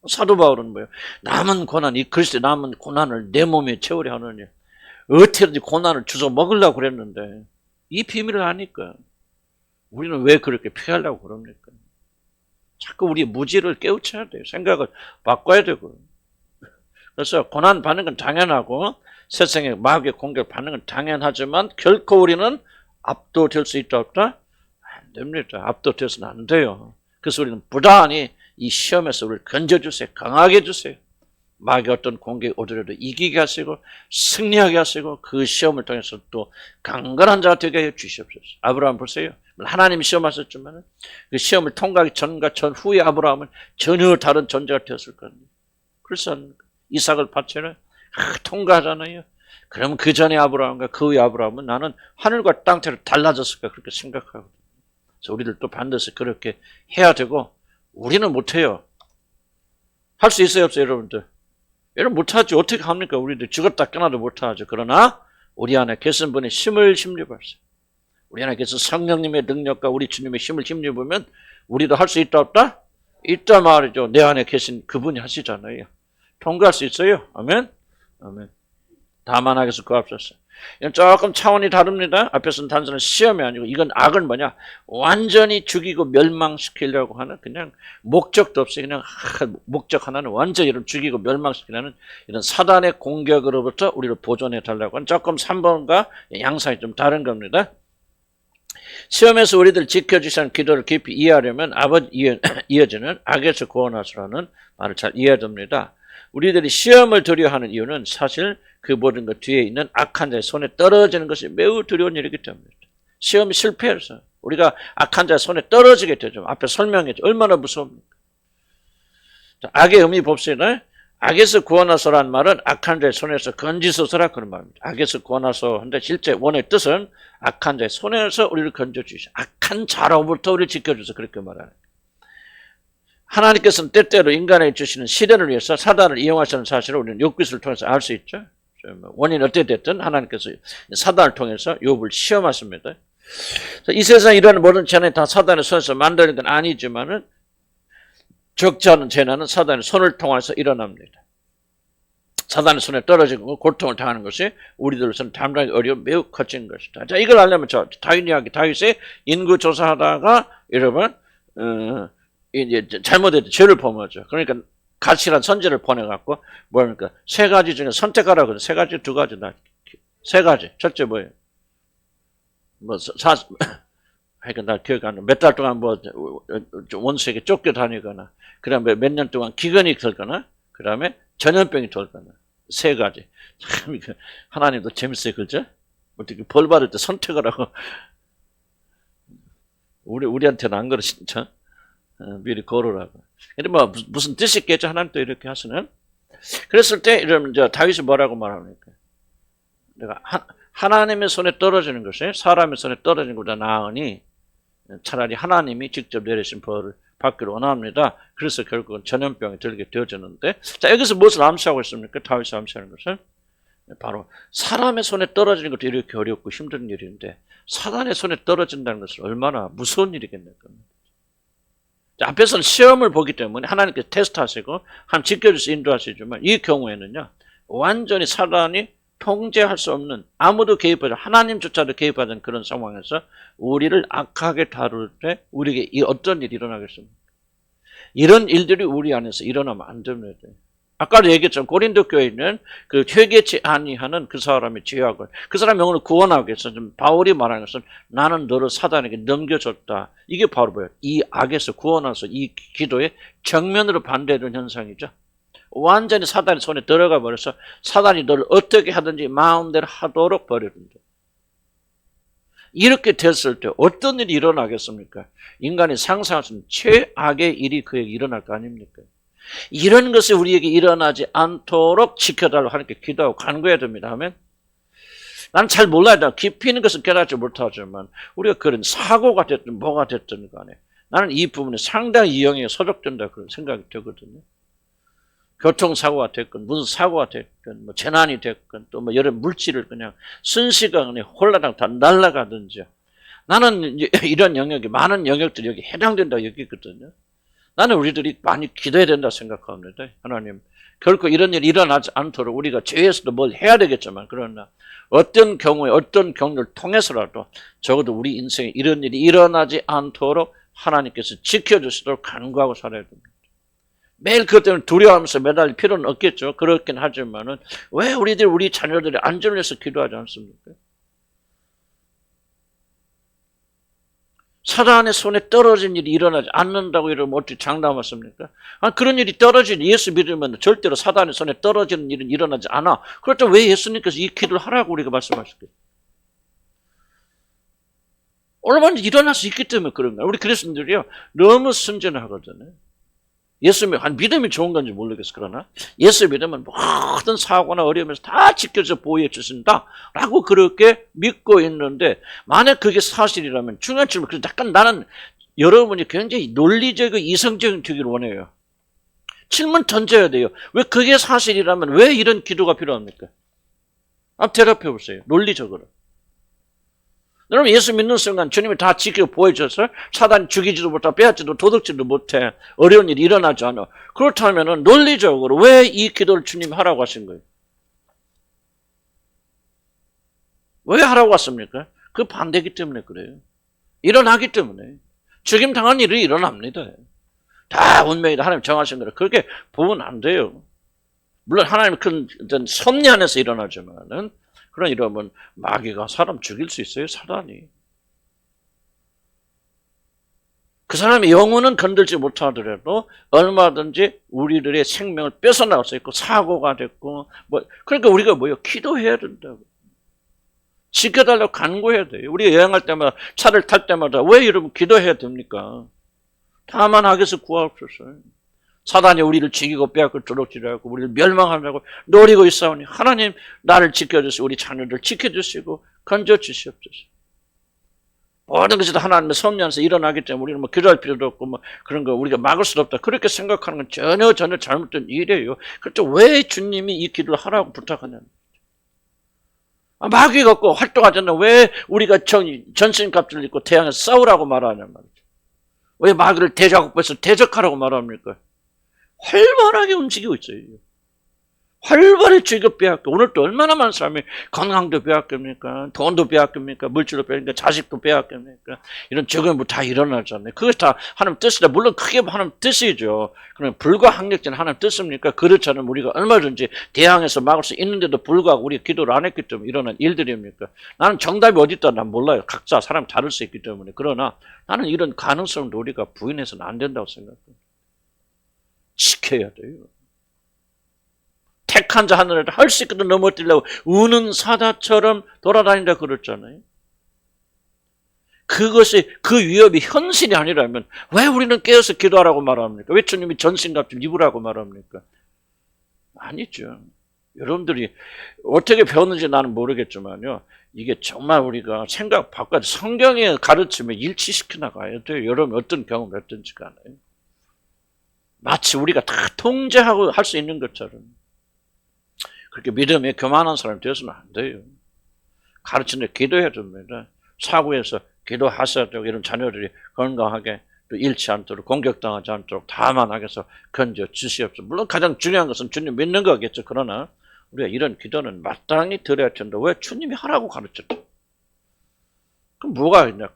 사도 바울은 뭐예요? 남은 고난, 이 그리스도의 남은 고난을 내 몸에 채우려 하느니 어떻게든지 고난을 주워 먹으려고 그랬는데 이 비밀을 아니까 우리는 왜 그렇게 피하려고 그럽니까? 자꾸 우리 무지를 깨우쳐야 돼요. 생각을 바꿔야 되고. 그래서 고난 받는 건 당연하고 세상에 마귀의 공격을 받는 건 당연하지만 결코 우리는 압도될 수 있다 없다? 안 됩니다. 압도돼서는 안 돼요. 그래서 우리는 부단히 이 시험에서 우리를 건져주세요. 강하게 해주세요. 마귀 어떤 공격이 오더라도 이기게 하시고 승리하게 하시고 그 시험을 통해서 또 강건한 자가 되게 해 주시옵소서. 아브라함 보세요. 하나님이 시험하셨지만 그 시험을 통과하기 전과 전후의 아브라함은 전혀 다른 존재가 되었을 겁니다. 그래서 이삭을 바쳐는 통과하잖아요. 그러면 그 전에 아브라함과 그 후의 아브라함은 나는 하늘과 땅처럼 달라졌을까 그렇게 생각하거든요. 그래서 우리들도 반드시 그렇게 해야 되고 우리는 못해요. 할 수 있어요 없어요 여러분들? 여러분 못하죠. 어떻게 합니까? 우리들 죽었다 깨나도 못하죠. 그러나 우리 안에 계신 분의 힘을 힘입어서 우리 안에 계신 성령님의 능력과 우리 주님의 힘을 힘입으면 우리도 할 수 있다 없다? 있다 말이죠. 내 안에 계신 그분이 하시잖아요. 통과할 수 있어요. 아멘? 아멘. 다만 하겠어 그 앞서서. 이건 조금 차원이 다릅니다. 앞에서는 단순한 시험이 아니고 이건 악을 뭐냐 완전히 죽이고 멸망시키려고 하는 그냥 목적도 없이 그냥 목적 하나는 완전히 이런 죽이고 멸망시키려는 이런 사단의 공격으로부터 우리를 보존해 달라고 하는 조금 3번과 양상이 좀 다른 겁니다. 시험에서 우리들 지켜주시는 기도를 깊이 이해하려면 이어지는 악에서 구원하시라는 말을 잘 이해해야 됩니다. 우리들이 시험을 두려워하는 이유는 사실 그 모든 것 뒤에 있는 악한 자의 손에 떨어지는 것이 매우 두려운 일이기 때문입니다. 시험이 실패해서 우리가 악한 자의 손에 떨어지게 되죠. 앞에 설명했죠. 얼마나 무섭습니까? 악의 의미 봅시다. 악에서 구원하소란 말은 악한 자의 손에서 건지소서라 그런 말입니다. 악에서 구원하소 한데 실제 원의 뜻은 악한 자의 손에서 우리를 건져주시오. 악한 자로부터 우리를 지켜주소 그렇게 말하는 거예요. 하나님께서는 때때로 인간에게 주시는 시련을 위해서 사단을 이용하시는 사실을 우리는 욥기서를 통해서 알 수 있죠. 원인이 어떻게 됐든 하나님께서 사단을 통해서 욥을 시험하십니다. 이 세상에 일어나는 모든 재난이 다 사단의 손에서 만드는 건 아니지만은 적지 않은 재난은 사단의 손을 통해서 일어납니다. 사단의 손에 떨어지고 고통을 당하는 것이 우리들로서는 담당하기 어려운 매우 거친 것이다. 자, 이걸 알려면 다윗 이야기, 다윗의 인구 조사하다가 여러분 이제 잘못했던 죄를 범하죠. 그러니까 가시란 선지를 보내갖고 뭐니까 세 가지 중에 선택하라고 그래. 세 가지, 두 가지 다. 세 가지. 첫째 뭐예요? 하여간 나 기억 안 나. 몇 달 동안 원수에게 쫓겨다니거나, 그 다음에 몇 년 동안 기근이 들거나, 그 다음에 전염병이 돌거나. 세 가지. 참, 하나님도 재밌어요, 그죠? 어떻게 벌 받을 때 선택을 하고. 우리한테는 안 그러, 진짜. 미리 걸으라고. 근데 무슨 뜻이 있겠죠? 하나님도 이렇게 하시는. 그랬을 때, 이러면 다윗이 뭐라고 말합니까? 내가 하나님의 손에 떨어지는 것이 사람의 손에 떨어지는 것보다 나으니 차라리 하나님이 직접 내리신 벌을 받기를 원합니다. 그래서 결국은 전염병이 들게 되어졌는데, 자, 여기서 무엇을 암시하고 있습니까? 다윗이 암시하는 것은 바로 사람의 손에 떨어지는 것도 이렇게 어렵고 힘든 일인데 사단의 손에 떨어진다는 것은 얼마나 무서운 일이겠습니까? 앞에서는 시험을 보기 때문에 하나님께서 테스트하시고 하나님 지켜주셔서 인도하시지만 이 경우에는요, 완전히 사단이 통제할 수 없는, 아무도 개입하지, 하나님조차도 개입하지 않는 그런 상황에서 우리를 악하게 다룰 때 우리에게 어떤 일이 일어나겠습니까? 이런 일들이 우리 안에서 일어나면 안 됩니다. 아까도 얘기했지만 고린도 교회에 있는 그 회개치 아니하는 그 사람의 죄악을, 그 사람 영혼을 구원하기 위해서 바울이 말하는 것은 나는 너를 사단에게 넘겨줬다. 이게 바로 뭐예요? 이 악에서 구원해서 이 기도에 정면으로 반대되는 현상이죠. 완전히 사단의 손에 들어가 버려서 사단이 너를 어떻게 하든지 마음대로 하도록 버려둔다. 이렇게 됐을 때 어떤 일이 일어나겠습니까? 인간이 상상할 수 있는 최악의 일이 그에게 일어날 거 아닙니까? 이런 것이 우리에게 일어나지 않도록 지켜달라고 하나님께 기도하고 간구해야 됩니다. 하면 난 잘 몰라요. 깊이 있는 것은 깨닫지 못하지만 우리가 그런 사고가 됐든 뭐가 됐든 간에 나는 이 부분에 상당히 이 영역에 소속된다 그런 생각이 들거든요. 교통사고가 됐건 무슨 사고가 됐건 뭐 재난이 됐건 또 뭐 여러 물질을 그냥 순식간에 홀라당 다 날아가든지, 나는 이런 영역이 많은 영역들이 여기 해당된다고 여기거든요. 나는 우리들이 많이 기도해야 된다 생각합니다. 하나님, 결코 이런 일이 일어나지 않도록 우리가 죄에서도 뭘 해야 되겠지만, 그러나 어떤 경우에 어떤 경로를 통해서라도 적어도 우리 인생에 이런 일이 일어나지 않도록 하나님께서 지켜주시도록 간구하고 살아야 됩니다. 매일 그것 때문에 두려워하면서 매달릴 필요는 없겠죠. 그렇긴 하지만은 왜 우리 자녀들의 안전을 위해서 기도하지 않습니까? 사단의 손에 떨어진 일이 일어나지 않는다고 이러면 어떻게 장담하십니까? 그런 일이 떨어진 예수 믿으면 절대로 사단의 손에 떨어지는 일은 일어나지 않아. 그렇다면 왜 예수님께서 이 기도를 하라고 우리가 말씀하셨겠어요? 얼마나 일어날 수 있기 때문에 그런 거예요. 우리 그리스도인들이요, 너무 순전하거든요. 예수 믿음이 좋은 건지 모르겠어. 그러나 예수 믿으면 모든 사고나 어려움에서 다 지켜서 보호해 주신다라고 그렇게 믿고 있는데, 만약 그게 사실이라면 중요한 질문, 그래서 약간 나는 여러분이 굉장히 논리적이고 이성적인 되기를 원해요. 질문 던져야 돼요. 왜 그게 사실이라면 왜 이런 기도가 필요합니까? 대답해 보세요. 논리적으로. 여러분, 예수 믿는 순간 주님이 다 지켜 보여줘서 사단 죽이지도 못하고 빼앗지도 도둑질도 못해. 어려운 일이 일어나지 않아. 그렇다면 논리적으로 왜 이 기도를 주님이 하라고 하신 거예요? 왜 하라고 했습니까? 그 반대이기 때문에 그래요. 일어나기 때문에. 죽임 당한 일이 일어납니다. 다 운명이다. 하나님 정하신 거라. 그렇게 보면 안 돼요. 물론 하나님 큰 섭리 안에서 일어나지만은, 그런 이러면 마귀가 사람 죽일 수 있어요, 사단이. 그 사람의 영혼은 건들지 못하더라도 얼마든지 우리들의 생명을 뺏어나갈 수 있고 사고가 됐고 그러니까 우리가 기도해야 된다고. 지켜달라고 간구해야 돼요. 우리가 여행할 때마다 차를 탈 때마다 왜 여러분 기도해야 됩니까? 다만 악에서 구하옵소서. 사단이 우리를 죽이고 빼앗고 도둑질하고 우리를 멸망하려고 노리고 있사오니 하나님 나를 지켜주시고 우리 자녀들 지켜주시고 건져주시옵소서. 모든 것이 다 하나님의 섭리 안에서 일어나기 때문에 우리는 뭐 기도할 필요도 없고 뭐 그런 거 우리가 막을 수 없다. 그렇게 생각하는 건 전혀 잘못된 일이에요. 그렇죠. 왜 주님이 이 기도를 하라고 부탁하냐는 마귀가 없고 활동하잖아요. 왜 우리가 전신갑주를 입고 태양에서 싸우라고 말하냐는 말이죠. 왜 마귀를 대적국에서 대적하라고 말합니까? 활발하게 움직이고 있어요. 활발히 즐겨 빼앗겨. 오늘 또 얼마나 많은 사람이 건강도 빼앗깁니까? 돈도 빼앗깁니까? 물질도 빼앗깁니까? 자식도 빼앗깁니까? 이런 적은 뭐 다 일어나잖아요. 그것이 다 하나님 뜻이다. 물론 크게 하나님 뜻이죠. 그럼 불가항력적인 하나님 뜻입니까? 그렇잖아요. 우리가 얼마든지 대항해서 막을 수 있는데도 불구하고 우리가 기도를 안 했기 때문에 일어난 일들입니까? 나는 정답이 어디 있다 난 몰라요. 각자 사람 다를 수 있기 때문에. 그러나 나는 이런 가능성을 우리가 부인해서는 안 된다고 생각해요. 지켜야 돼요. 택한 자 하늘을 할 수 있거든 넘어뜨리려고 우는 사자처럼 돌아다닌다 그랬잖아요. 그것이 그 위협이 현실이 아니라면 왜 우리는 깨어서 기도하라고 말합니까? 왜 주님이 전신갑주를 입으라고 말합니까? 아니죠. 여러분들이 어떻게 배웠는지 나는 모르겠지만요. 이게 정말 우리가 생각 바꿔서 성경의 가르침에 일치시켜 나가야 돼요. 여러분 어떤 경험을 했든지 간에. 마치 우리가 다 통제하고 할 수 있는 것처럼. 그렇게 믿음에 교만한 사람이 되어서는 안 돼요. 가르치는데 기도해야 됩니다. 사고에서 기도하셔야 되고 이런 자녀들이 건강하게 또 잃지 않도록 공격당하지 않도록 다만하게 해서 건져 주시옵소서. 물론 가장 중요한 것은 주님 믿는 거겠죠. 그러나 우리가 이런 기도는 마땅히 드려야 된다. 왜? 주님이 하라고 가르쳤죠. 그럼 뭐가 있냐?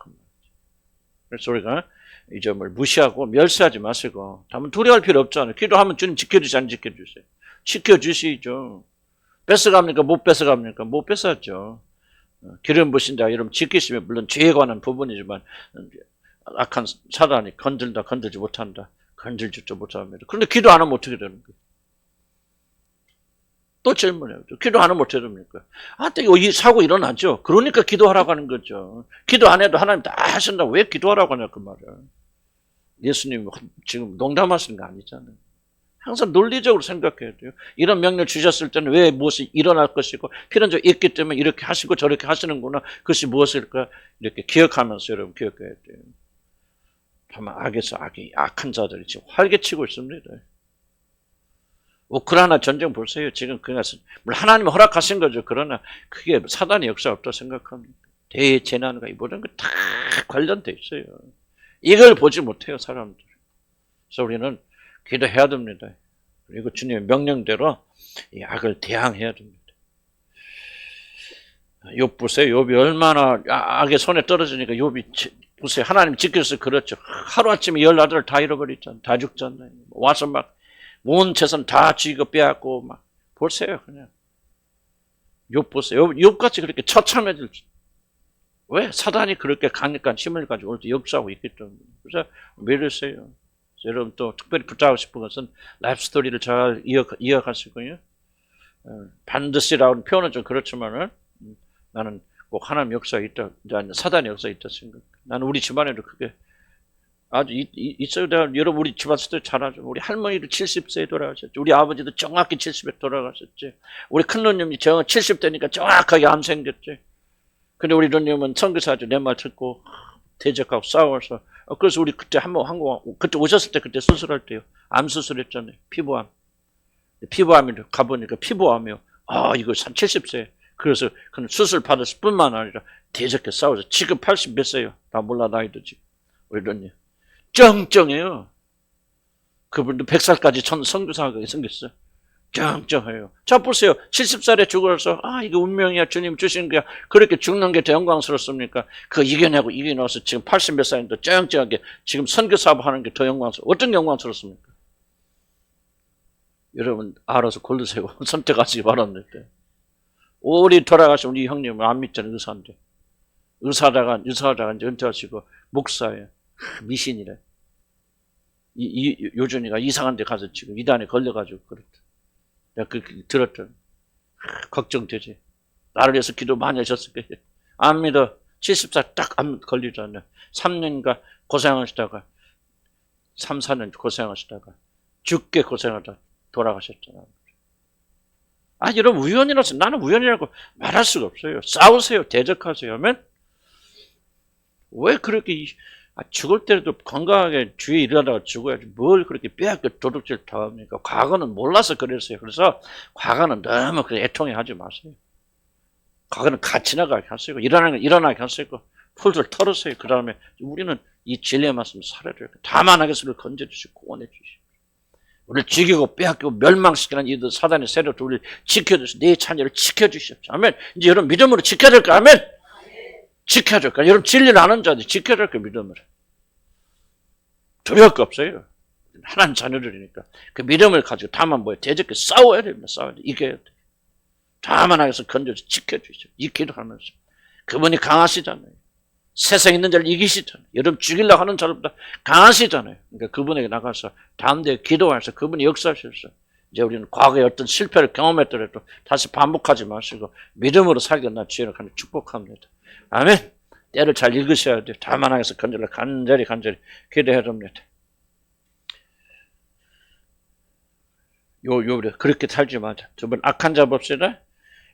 그래서 우리가 이 점을 무시하고 멸시하지 마시고 다만 두려워할 필요 없잖아요. 기도하면 주님 지켜주시 안 지켜주세요? 지켜주시죠. 뺏어갑니까? 못 뺏어갑니까? 못 뺏었죠. 기름 부신 자 여러분 지키시면 물론 죄에 관한 부분이지만 악한 사단이 건들지 못한다. 건들지도 못합니다. 그런데 기도 안 하면 어떻게 되는 거예요? 또 질문해요. 기도 안 하면 어떻게 됩니까? 이 사고 일어나죠. 그러니까 기도하라고 하는 거죠. 기도 안 해도 하나님 다 하신다고 왜 기도하라고 하냐 그 말이야. 예수님 지금 농담하시는 거 아니잖아요. 항상 논리적으로 생각해야 돼요. 이런 명령 주셨을 때는 왜 무엇이 일어날 것이고 필연적으로 있기 때문에 이렇게 하시고 저렇게 하시는구나. 그것이 무엇일까? 이렇게 기억하면서 여러분 기억해야 돼요. 다만 악한 자들이 지금 활개치고 있습니다. 우크라이나 전쟁 보세요. 지금 그것은 물론 하나님이 허락하신 거죠. 그러나 그게 사단의 역사 없다고 생각합니다. 대재난과 이 모든 거 다 관련돼 있어요. 이걸 보지 못해요, 사람들. 그래서 우리는 기도해야 됩니다. 그리고 주님의 명령대로 이 악을 대항해야 됩니다. 욥 보세요. 욥이 얼마나 악의 손에 떨어지니까 욥이 보세요. 하나님 지켜서 그렇죠. 하루아침에 18을 다 잃어버렸잖아요. 다 죽잖아요. 와서 막 온 재산 다 쥐고 빼앗고 막 보세요. 그냥 욥 보세요. 욥같이 그렇게 처참해질 왜? 사단이 그렇게 강력한 힘을 가지고 오늘도 역사하고 있기 때문에. 그래서 믿으세요. 여러분 또 특별히 부탁하고 싶은 것은 라이프 스토리를 잘 이어가시고요. 반드시라는 표현은 좀 그렇지만은 나는 꼭 하나님 역사가 있다, 사단의 역사가 있다 생각. 나는 우리 집안에도 그게 아주 있어요. 여러분 우리 집안 스토리 잘 알죠. 우리 할머니도 70세에 돌아가셨죠. 우리 아버지도 정확히 70에 돌아가셨지. 우리 큰 누님이 70대니까 정확하게 암 생겼지. 근데 우리 누님은 선교사죠. 내 말 듣고 대적하고 싸워서. 그래서 우리 그때 그때 오셨을 때 그때 수술할 때요. 암 수술했잖아요. 피부암. 피부암이 가보니까 피부암이요. 이거 70세. 그래서 그는 수술 받았을 뿐만 아니라 대적해 싸워서 지금 80 몇 세요. 나 몰라 나이도 지금. 우리 누님. 쩡쩡해요. 그분도 100살까지 선교사가 생겼어요. 쩡쩡해요. 자 보세요. 70살에 죽어서 이거 운명이야. 주님 주신 거야. 그렇게 죽는 게 더 영광스럽습니까? 그거 이겨내서 지금 80 몇 살인데 쩡쩡하게 지금 선교사업 하는 게 더 영광스러워. 어떤 영광스럽습니까? 여러분 알아서 고르세요. 선택하시기 바랍니다. 우리 돌아가신 우리 형님은 안 믿잖아요. 의사인데. 의사다가 이제 은퇴하시고 목사예요. 미신이래. 요준이가 이상한 데 가서 지금 이단에 걸려가지고 그렇다. 내가 들었더니 걱정되지. 나를 위해서 기도 많이 하셨을 거예요. 안 믿어. 70살 딱 안 걸리잖아요. 3년간 고생하시다가 3, 4년 고생하시다가 죽게 고생하다 돌아가셨잖아요. 여러분 우연이라서 나는 우연이라고 말할 수가 없어요. 싸우세요. 대적하세요. 하면 왜 그렇게 죽을 때도 건강하게 주위에 일하다가 죽어야지 뭘 그렇게 빼앗겨 도둑질 당합니까? 과거는 몰라서 그랬어요. 그래서 과거는 너무 그렇게 애통해하지 마세요. 과거는 같이 나가게 하시고 일어나게 하시고 풀들 털으세요. 그 다음에 우리는 이 진리의 말씀을 살아야 돼요. 다만 하겠으를 건져주시고 구원해 주시고 우리를 죽이고 빼앗기고 멸망시키는 이들 사단의 세력도 우리를 지켜주시고 내 자녀를 지켜주십시오. 아멘. 이제 여러분 믿음으로 지켜야 될까? 아멘. 지켜야 될까? 여러분 진리를 아는 자들 지켜야 될까? 믿음으로. 두려울 거 없어요. 하나님 자녀들이니까. 그 믿음을 가지고 다만 대적해 싸워야 됩니다. 싸워야 돼. 이겨야 돼. 다만 하게서 건져서 지켜주시오. 이 기도하면서. 그분이 강하시잖아요. 세상에 있는 자를 이기시잖아요. 여러분 죽이려고 하는 자들보다 강하시잖아요. 그러니까 그분에게 나가서 담대히 기도하셔서 그분이 역사하셔서 이제 우리는 과거에 어떤 실패를 경험했더라도 다시 반복하지 마시고 믿음으로 살겠나 주의를 간절히 축복합니다. 아멘. 때를 잘 읽으셔야 돼요. 다만 하게서 간절히 기도해야 됩니다. 그렇게 살지 마자. 두 번 악한 자 봅시다.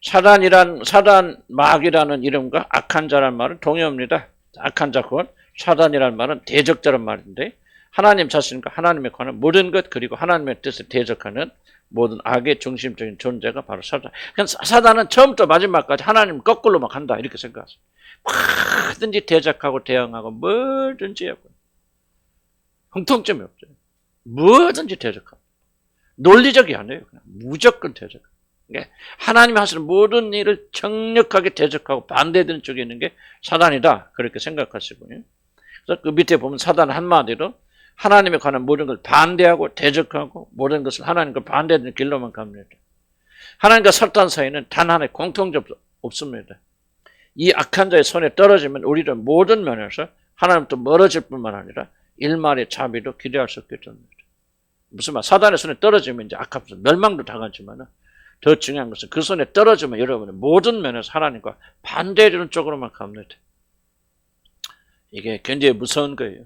사단 마귀라는 이름과 악한 자란 말은 동의합니다. 악한 자 곧 사단이라는 말은 대적자란 말인데 하나님 자신과 하나님에 관한 모든 것 그리고 하나님의 뜻을 대적하는 모든 악의 중심적인 존재가 바로 사단. 그러니까 사단은 처음부터 마지막까지 하나님 거꾸로만 간다 이렇게 생각하세요. 뭐든지 대적하고 대항하고 뭐든지 하고 형통점이 없어요. 뭐든지 대적하고 논리적이 아니에요. 그냥 무조건 대적. 그러니까 하나님이 하시는 모든 일을強力하게 대적하고 반대되는 쪽에 있는 게 사단이다. 그렇게 생각하시고요. 그래서 그 밑에 보면 사단은 한마디로 하나님에 관한 모든 걸 반대하고 대적하고 모든 것을 하나님과 반대되는 길로만 갑니다. 하나님과 사단 사이는 단 하나의 공통점 없습니다. 이 악한 자의 손에 떨어지면 우리는 모든 면에서 하나님부터 멀어질 뿐만 아니라 일말의 자비도 기대할 수 없게 됩니다. 무슨 말? 사단의 손에 떨어지면 이제 악합니다. 멸망도 당하지만 더 중요한 것은 그 손에 떨어지면 여러분은 모든 면에서 하나님과 반대되는 쪽으로만 갑니다. 이게 굉장히 무서운 거예요.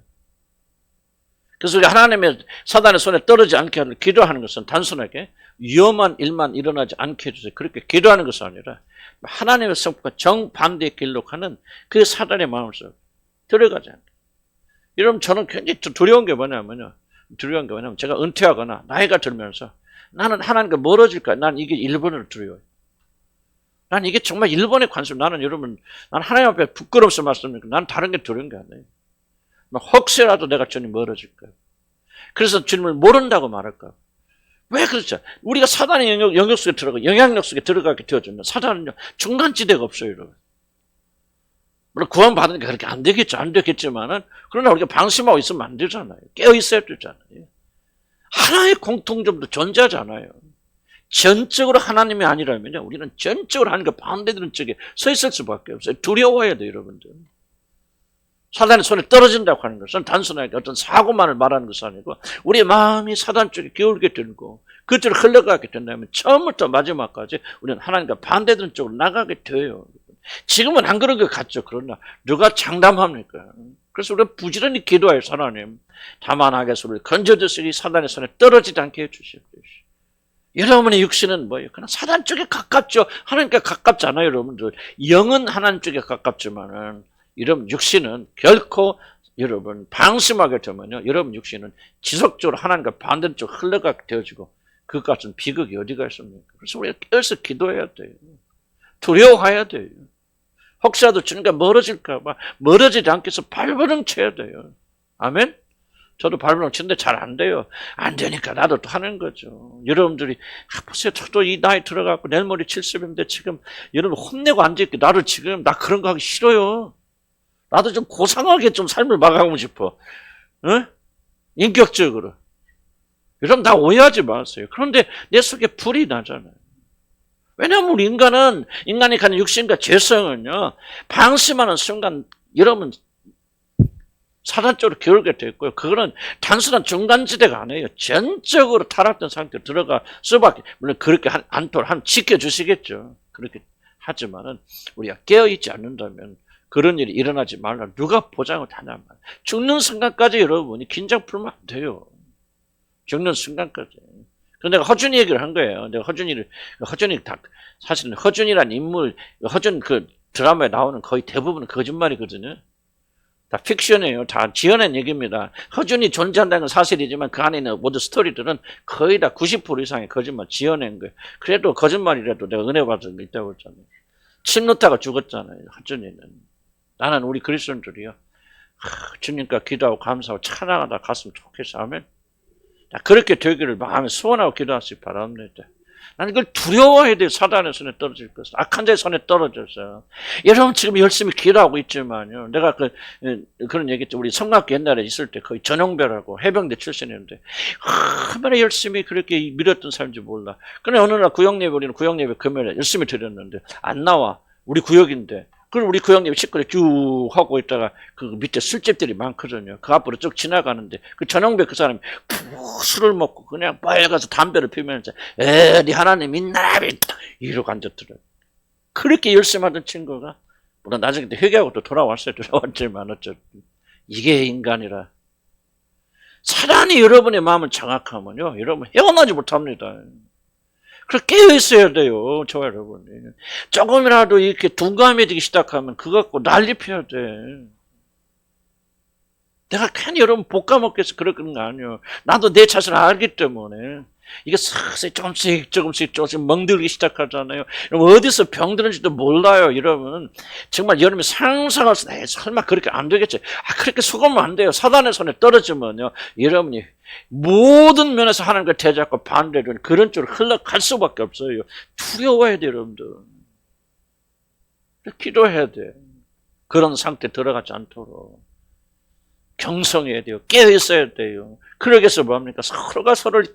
그래서 우리 하나님의 사단의 손에 떨어지지 않게 하는 기도하는 것은 단순하게 위험한 일만 일어나지 않게 해주세요. 그렇게 기도하는 것이 아니라 하나님의 성품과 정반대의 길로 가는 그 사단의 마음속에 들어가지 않게. 여러분 저는 굉장히 두려운 게 뭐냐면요. 제가 은퇴하거나 나이가 들면서 나는 하나님과 멀어질까? 난 이게 1번으로 두려워요. 난 이게 정말 1번의 관심. 나는 하나님 앞에 부끄러워서 말씀드리니까 난 다른 게 두려운 게 아니에요. 혹시라도 내가 주님 멀어질까요? 그래서 주님을 모른다고 말할까요? 왜 그렇죠? 우리가 사단의 영역 속에 영향력 속에 들어가게 되어주면 사단은요, 중간지대가 없어요, 여러분. 물론 구원받으니까 그렇게 안 되겠지만은, 그러나 우리가 방심하고 있으면 안 되잖아요. 깨어 있어야 되잖아요. 하나의 공통점도 존재하잖아요. 전적으로 하나님이 아니라면요, 우리는 전적으로 하나님과 반대되는 쪽에 서 있을 수밖에 없어요. 두려워해야 돼요, 여러분들. 사단의 손에 떨어진다고 하는 것은 단순하게 어떤 사고만을 말하는 것이 아니고 우리의 마음이 사단 쪽에 기울게 되고 그쪽으로 흘러가게 된다면 처음부터 마지막까지 우리는 하나님과 반대되는 쪽으로 나가게 돼요. 지금은 안 그런 것 같죠. 그러나 누가 장담합니까? 그래서 우리가 부지런히 기도해요. 하나님 다만 하게서 우리를 건져주시기 사단의 손에 떨어지지 않게 해주십시오. 여러분의 육신은 뭐예요? 그냥 사단 쪽에 가깝죠. 하나님께 가깝지 않아요, 여러분들. 영은 하나님 쪽에 가깝지만은 여러분 육신은 결코 여러분 방심하게 되면요. 여러분 육신은 지속적으로 하나님과 반대쪽 흘러가게 되어지고 그 같은 비극이 어디가 있습니까? 그래서 우리가 깨어서 기도해야 돼요. 두려워해야 돼요. 혹시라도 주님과 멀어질까 봐 멀어지지 않게 해서 발버둥 쳐야 돼요. 아멘? 저도 발버둥 치는데 잘 안 돼요. 안 되니까 나도 또 하는 거죠. 여러분들이 보세요. 저도 이 나이 들어가고 내일 모레 70인데 지금 여러분 혼내고 앉아있게 나도 지금 나 그런 거 하기 싫어요. 나도 좀 고상하게 좀 삶을 막아가고 싶어. 어? 인격적으로. 여러분 다 오해하지 마세요. 그런데 내 속에 불이 나잖아요. 왜냐하면 우리 인간이 가진 육신과 죄성은요, 방심하는 순간 여러분 사단 쪽으로 기울게 되어 있고요. 그거는 단순한 중간지대가 아니에요. 전적으로 타락된 상태로 들어가 수밖에. 물론 그렇게 한 지켜주시겠죠. 그렇게 하지만은 우리가 깨어있지 않는다면 그런 일이 일어나지 말라. 누가 보장을 하냐면 죽는 순간까지 여러분이 긴장 풀면 안 돼요. 죽는 순간까지. 그래서 내가 허준이 얘기를 한 거예요. 내가 허준이 다, 사실은 허준이란 인물, 허준 그 드라마에 나오는 거의 대부분 거짓말이거든요. 다 픽션이에요. 다 지어낸 얘기입니다. 허준이 존재한다는 건 사실이지만 그 안에 있는 모든 스토리들은 거의 다 90% 이상의 거짓말 지어낸 거예요. 그래도 거짓말이라도 내가 은혜 받은 게 있다고 했잖아요. 침 놓다가 죽었잖아요. 허준이는. 나는 우리 그리스도인들이요. 주님과 기도하고 감사하고 찬양하다 갔으면 좋겠어. 아멘. 그렇게 되기를 마음에 소원하고 기도하시기 바랍니다. 나는 이걸 두려워해야 돼요. 사단의 손에 떨어질 것을. 악한 자의 손에 떨어져서. 여러분 지금 열심히 기도하고 있지만요. 내가 그런 얘기 했죠. 우리 성악기 옛날에 있을 때 거의 전용배라고 해병대 출신이었는데 얼마나 열심히 그렇게 밀었던 사람인지 몰라. 그런데 어느 날 구역예배, 우리는 구역예배 금요일에 열심히 드렸는데 안 나와. 우리 구역인데. 그럼 우리 구역예배 식구를 쭉 하고 있다가 그 밑에 술집들이 많거든요. 그 앞으로 쭉 지나가는데 그 전용배 그 사람이 술을 먹고 그냥 빨가서 담배를 피우면서 네 하나님 있나 이러고 앉았더라고요. 그렇게 열심히 하던 친구가 물론 나중에 회개하고 또 돌아왔지만 어쨌든 이게 인간이라. 사단이 여러분의 마음을 장악하면요 여러분 헤어나지 못합니다. 그렇게 깨어있어야 돼요. 저와 여러분이. 조금이라도 이렇게 둔감해지기 시작하면 그거 갖고 난리 펴야 돼. 내가 괜히 여러분 볶아먹기 위해서 그런 거 아니에요. 나도 내 자신을 알기 때문에. 이게 서서히 조금씩 멍들기 시작하잖아요. 여러분 어디서 병드는지도 몰라요. 여러분 정말 여러분이 상상할 수 설마 그렇게 안 되겠지. 그렇게 속으면 안 돼요. 사단의 손에 떨어지면요. 여러분이 모든 면에서 하나님과 대적하고 반대로 그런 쪽으로 흘러갈 수밖에 없어요. 두려워해야 돼요. 여러분들. 기도해야 돼요. 그런 상태에 들어가지 않도록. 경성해야 돼요. 깨어있어야 돼요. 그러기 위해서 뭐합니까? 서로가 서로를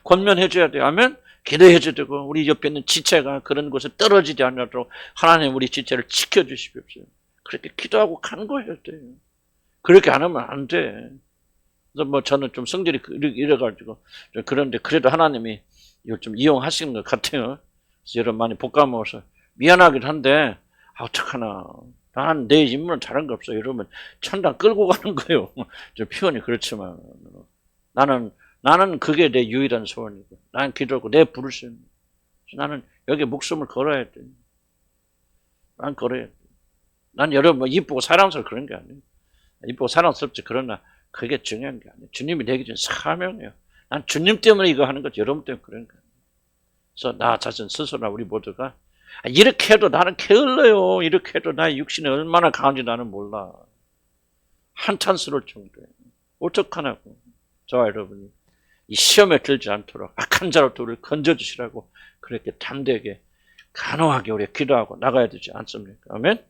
권면해줘야 돼요. 아멘? 기도해줘야 되고 우리 옆에 있는 지체가 그런 곳에 떨어지지 않도록 하나님 우리 지체를 지켜주십시오. 그렇게 기도하고 간구해야 돼요. 그렇게 안 하면 안 돼. 그래서 뭐 저는 좀 성질이 이래가지고 그런데 그래도 하나님이 이걸 좀 이용하시는 것 같아요. 그래서 여러분 많이 볶아먹어서 미안하긴 한데 어떡하나. 나는 내 인물은 다른 거 없어. 여러분 천당 끌고 가는 거예요. 좀 표현이 그렇지만 나는 그게 내 유일한 소원이고 나는 기도하고 내 부르심. 나는 여기 목숨을 걸어야 돼. 난 걸어야 돼. 난 여러분 뭐 이쁘고 사랑스러워 그런 게 아니에요. 이쁘고 사랑스럽지 그러나 그게 중요한 게 아니에요. 주님이 내게 준 사명이에요. 난 주님 때문에 이거 하는 거지 여러분 때문에 그런 거예요. 그래서 나 자신 스스로나 우리 모두가 이렇게 해도 나는 게을러요. 이렇게 해도 나의 육신이 얼마나 강한지 나는 몰라. 한탄스러울 정도예요. 어떡하냐고. 저와 여러분이 이 시험에 들지 않도록 악한 자로부터 우리를 건져주시라고 그렇게 담대하게 간호하게 우리 기도하고 나가야 되지 않습니까? 아멘?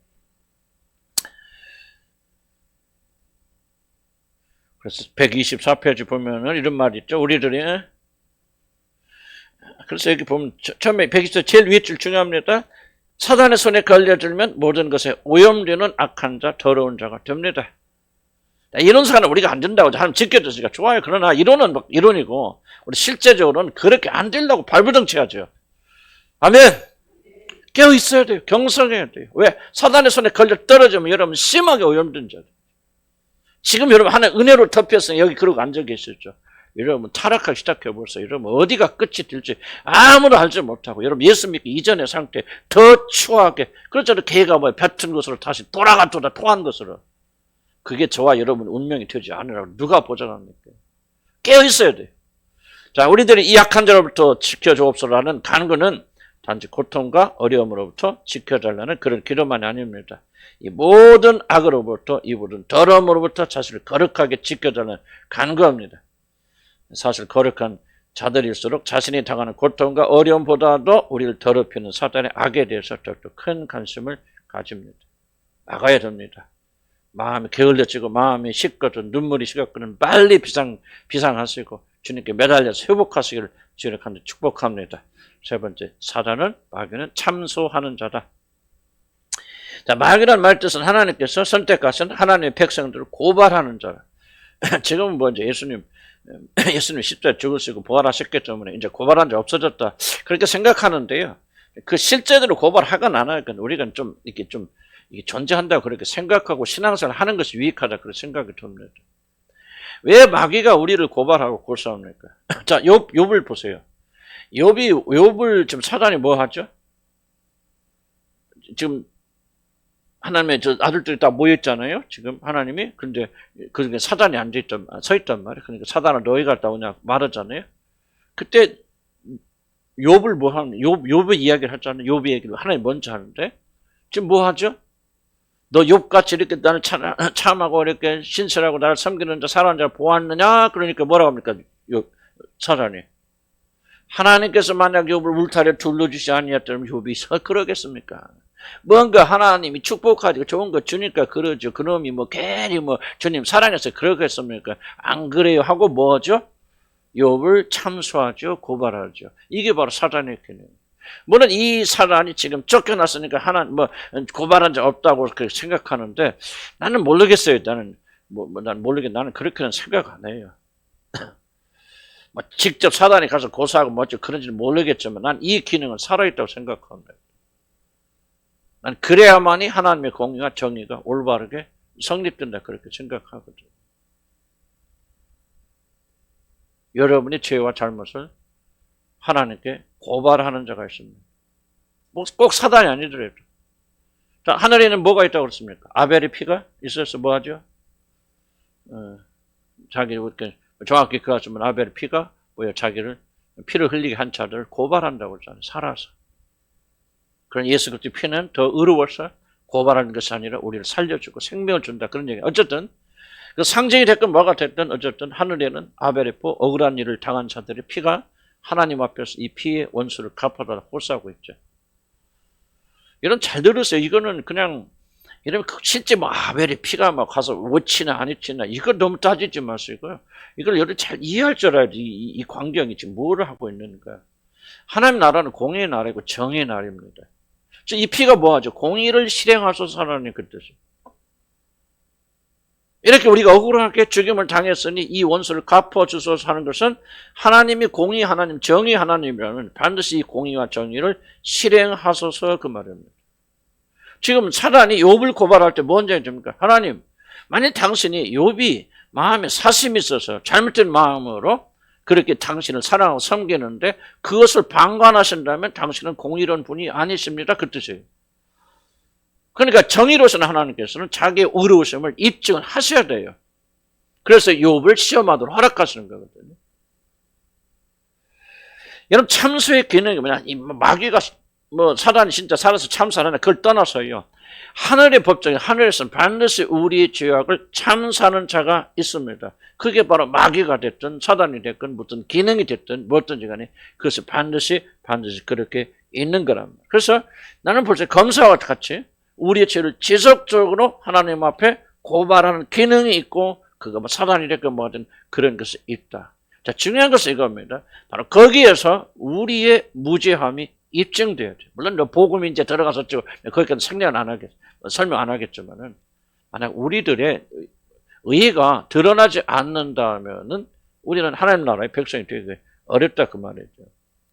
그래서 124페이지 보면은 이런 말이 있죠. 우리들이 그래서 여기 보면 처음에 124 제일 위에 줄 중요합니다. 사단의 손에 걸려들면 모든 것에 오염되는 악한 자, 더러운 자가 됩니다. 이런 사람은 우리가 안 된다고 하나님 지켜줬으니까 좋아요. 그러나 이론은 막 이론이고 우리 실제적으로는 그렇게 안 되려고 발부둥치하죠. 아멘. 깨어 있어야 돼요. 경성해야 돼요. 왜? 사단의 손에 걸려 떨어지면 여러분 심하게 오염된 자들. 지금 여러분 하나님 은혜로 덮였으니 여기 그러고 앉아 계시죠. 여러분 타락하기 시작해보세요. 여러분 어디가 끝이 될지 아무도 알지 못하고 여러분 예수 믿기 이전의 상태 더 추하게 그렇잖아요. 개가 뭐 뱉은 것으로 다시 돌아갔다 토한 것으로 그게 저와 여러분 운명이 되지 않으라고 누가 보장합니까? 깨어있어야 돼요. 자, 우리들이 이 약한 자로부터 지켜주옵소서라는 간구는 단지 고통과 어려움으로부터 지켜달라는 그런 기도만이 아닙니다. 이 모든 악으로부터 이 모든 더러움으로부터 자신을 거룩하게 지켜달라는 간구합니다. 사실 거룩한 자들일수록 자신이 당하는 고통과 어려움보다도 우리를 더럽히는 사단의 악에 대해서 더욱더 큰 관심을 가집니다. 막아야 됩니다. 마음이 게을러지고 마음이 식거든 눈물이 식었거든 빨리 비상하시고 주님께 매달려서 회복하시기를 주님을 간절히 축복합니다. 세 번째, 사단은 마귀는 참소하는 자다. 자, 마귀란 말 뜻은 하나님께서 선택하신 하나님의 백성들을 고발하는 자라. 지금은 뭐 이제 예수님 십자가에 죽으시고 부활하셨기 때문에 이제 고발한 자 없어졌다. 그렇게 생각하는데요. 그 실제대로 고발하건 안 하건 우리가 좀 이게 존재한다고 그렇게 생각하고 신앙생활 하는 것이 유익하다 그런 생각이 듭니다. 왜 마귀가 우리를 고발하고 골싸웁니까? 자, 욥을 보세요. 욥을 지금 사단이 뭐 하죠? 지금 하나님의 저 아들들이 다 모였잖아요. 지금 하나님이. 근데 그러니까 사단이 서 있단 말이에요. 그러니까 사단을 너희 갔다 오냐 말하잖아요. 그때 욥을 뭐 하는, 욥의 이야기를 하잖아요. 욥의 얘기를 하나님 먼저 하는데 지금 뭐 하죠? 너 욥같이 이렇게 나를 참하고 이렇게 신실하고 나를 섬기는 자 살아난 자를 보았느냐? 그러니까 뭐라고 합니까? 사단이. 하나님께서 만약 욥을 울타리에 둘러주지 아니었다면 욥이 그러겠습니까? 뭔가 하나님이 축복하고 좋은 거 주니까 그러죠. 그놈이 뭐 괜히 뭐 주님 사랑해서 그러겠습니까? 안 그래요 하고 뭐죠? 욥을 참소하죠. 고발하죠. 이게 바로 사단의 기능. 물론 이 사단이 지금 쫓겨났으니까 하나님 뭐 고발한 적 없다고 그렇게 생각하는데 나는 모르겠어요. 나는 나는 그렇게는 생각 안 해요. 뭐 직접 사단이 가서 고소하고 뭐죠 그런지는 모르겠지만 난 이 기능은 살아있다고 생각합니다. 난 그래야만이 하나님의 공의와 정의가 올바르게 성립된다 그렇게 생각하거든요. 여러분의 죄와 잘못을 하나님께 고발하는 자가 있습니다. 꼭 사단이 아니더라도. 자, 하늘에는 뭐가 있다고 그랬습니까? 아벨의 피가 있어서 뭐 하죠? 자기를 정확히 그랬으면 아벨의 피가 뭐야 자기를 피를 흘리게 한 자들을 고발한다고 그러잖아요. 살아서. 그런 예수 그리스도의 피는 더 의로워서 고발하는 것이 아니라 우리를 살려주고 생명을 준다 그런 얘기. 어쨌든 그 상징이 됐건 뭐가 됐든 어쨌든 하늘에는 아벨의 피 억울한 일을 당한 자들의 피가 하나님 앞에서 이 피의 원수를 갚아달라고 호소하고 있죠. 이런 잘 들으세요. 이거는 그냥 이러면 실제 뭐 아벨의 피가 막 가서 어치나 안 어치나 이거 너무 따지지 마시고요. 이걸 여러분 잘 이해할 줄 알아야지 이 광경이 지금 뭐를 하고 있는가. 하나님 나라는 공의의 나라이고 정의의 나라입니다. 이 피가 뭐하죠? 공의를 실행하소서 하나님 그 뜻이에요. 이렇게 우리가 억울하게 죽임을 당했으니 이 원수를 갚아주소서 하는 것은 하나님이 공의 하나님, 정의 하나님이라면 반드시 이 공의와 정의를 실행하소서 그 말입니다. 지금 사단이 욥을 고발할 때 뭔지 아십니까? 하나님, 만약 당신이 욥이 마음에 사심이 있어서 잘못된 마음으로 그렇게 당신을 사랑하고 섬기는데 그것을 방관하신다면 당신은 공의로운 분이 아니십니다. 그 뜻이에요. 그러니까 정의로서는 하나님께서는 자기의 의로우심을 입증을 하셔야 돼요. 그래서 욥을 시험하도록 허락하시는 거거든요. 여러분 참소의 기능이 뭐냐? 이 마귀가 뭐 사단이 진짜 살아서 참사하나 그걸 떠나서요. 하늘의 법정에 하늘에서는 반드시 우리의 죄악을 참사하는 자가 있습니다. 그게 바로 마귀가 됐든 사단이 됐든 무슨 기능이 됐든 뭐든지 간에 그것이 반드시 그렇게 있는 거랍니다. 그래서 나는 벌써 검사와 같이 우리의 죄를 지속적으로 하나님 앞에 고발하는 기능이 있고 그거 뭐 사단이 됐건 뭐든 그런 것이 있다. 자, 중요한 것은 이겁니다. 바로 거기에서 우리의 무죄함이 입증돼야 돼요. 물론 복음이 이제 들어가서 거기까지 설명 안 하겠지만은 만약 우리들의 의의가 드러나지 않는다면은 우리는 하나님 나라의 백성이 되기 어렵다 그 말이죠.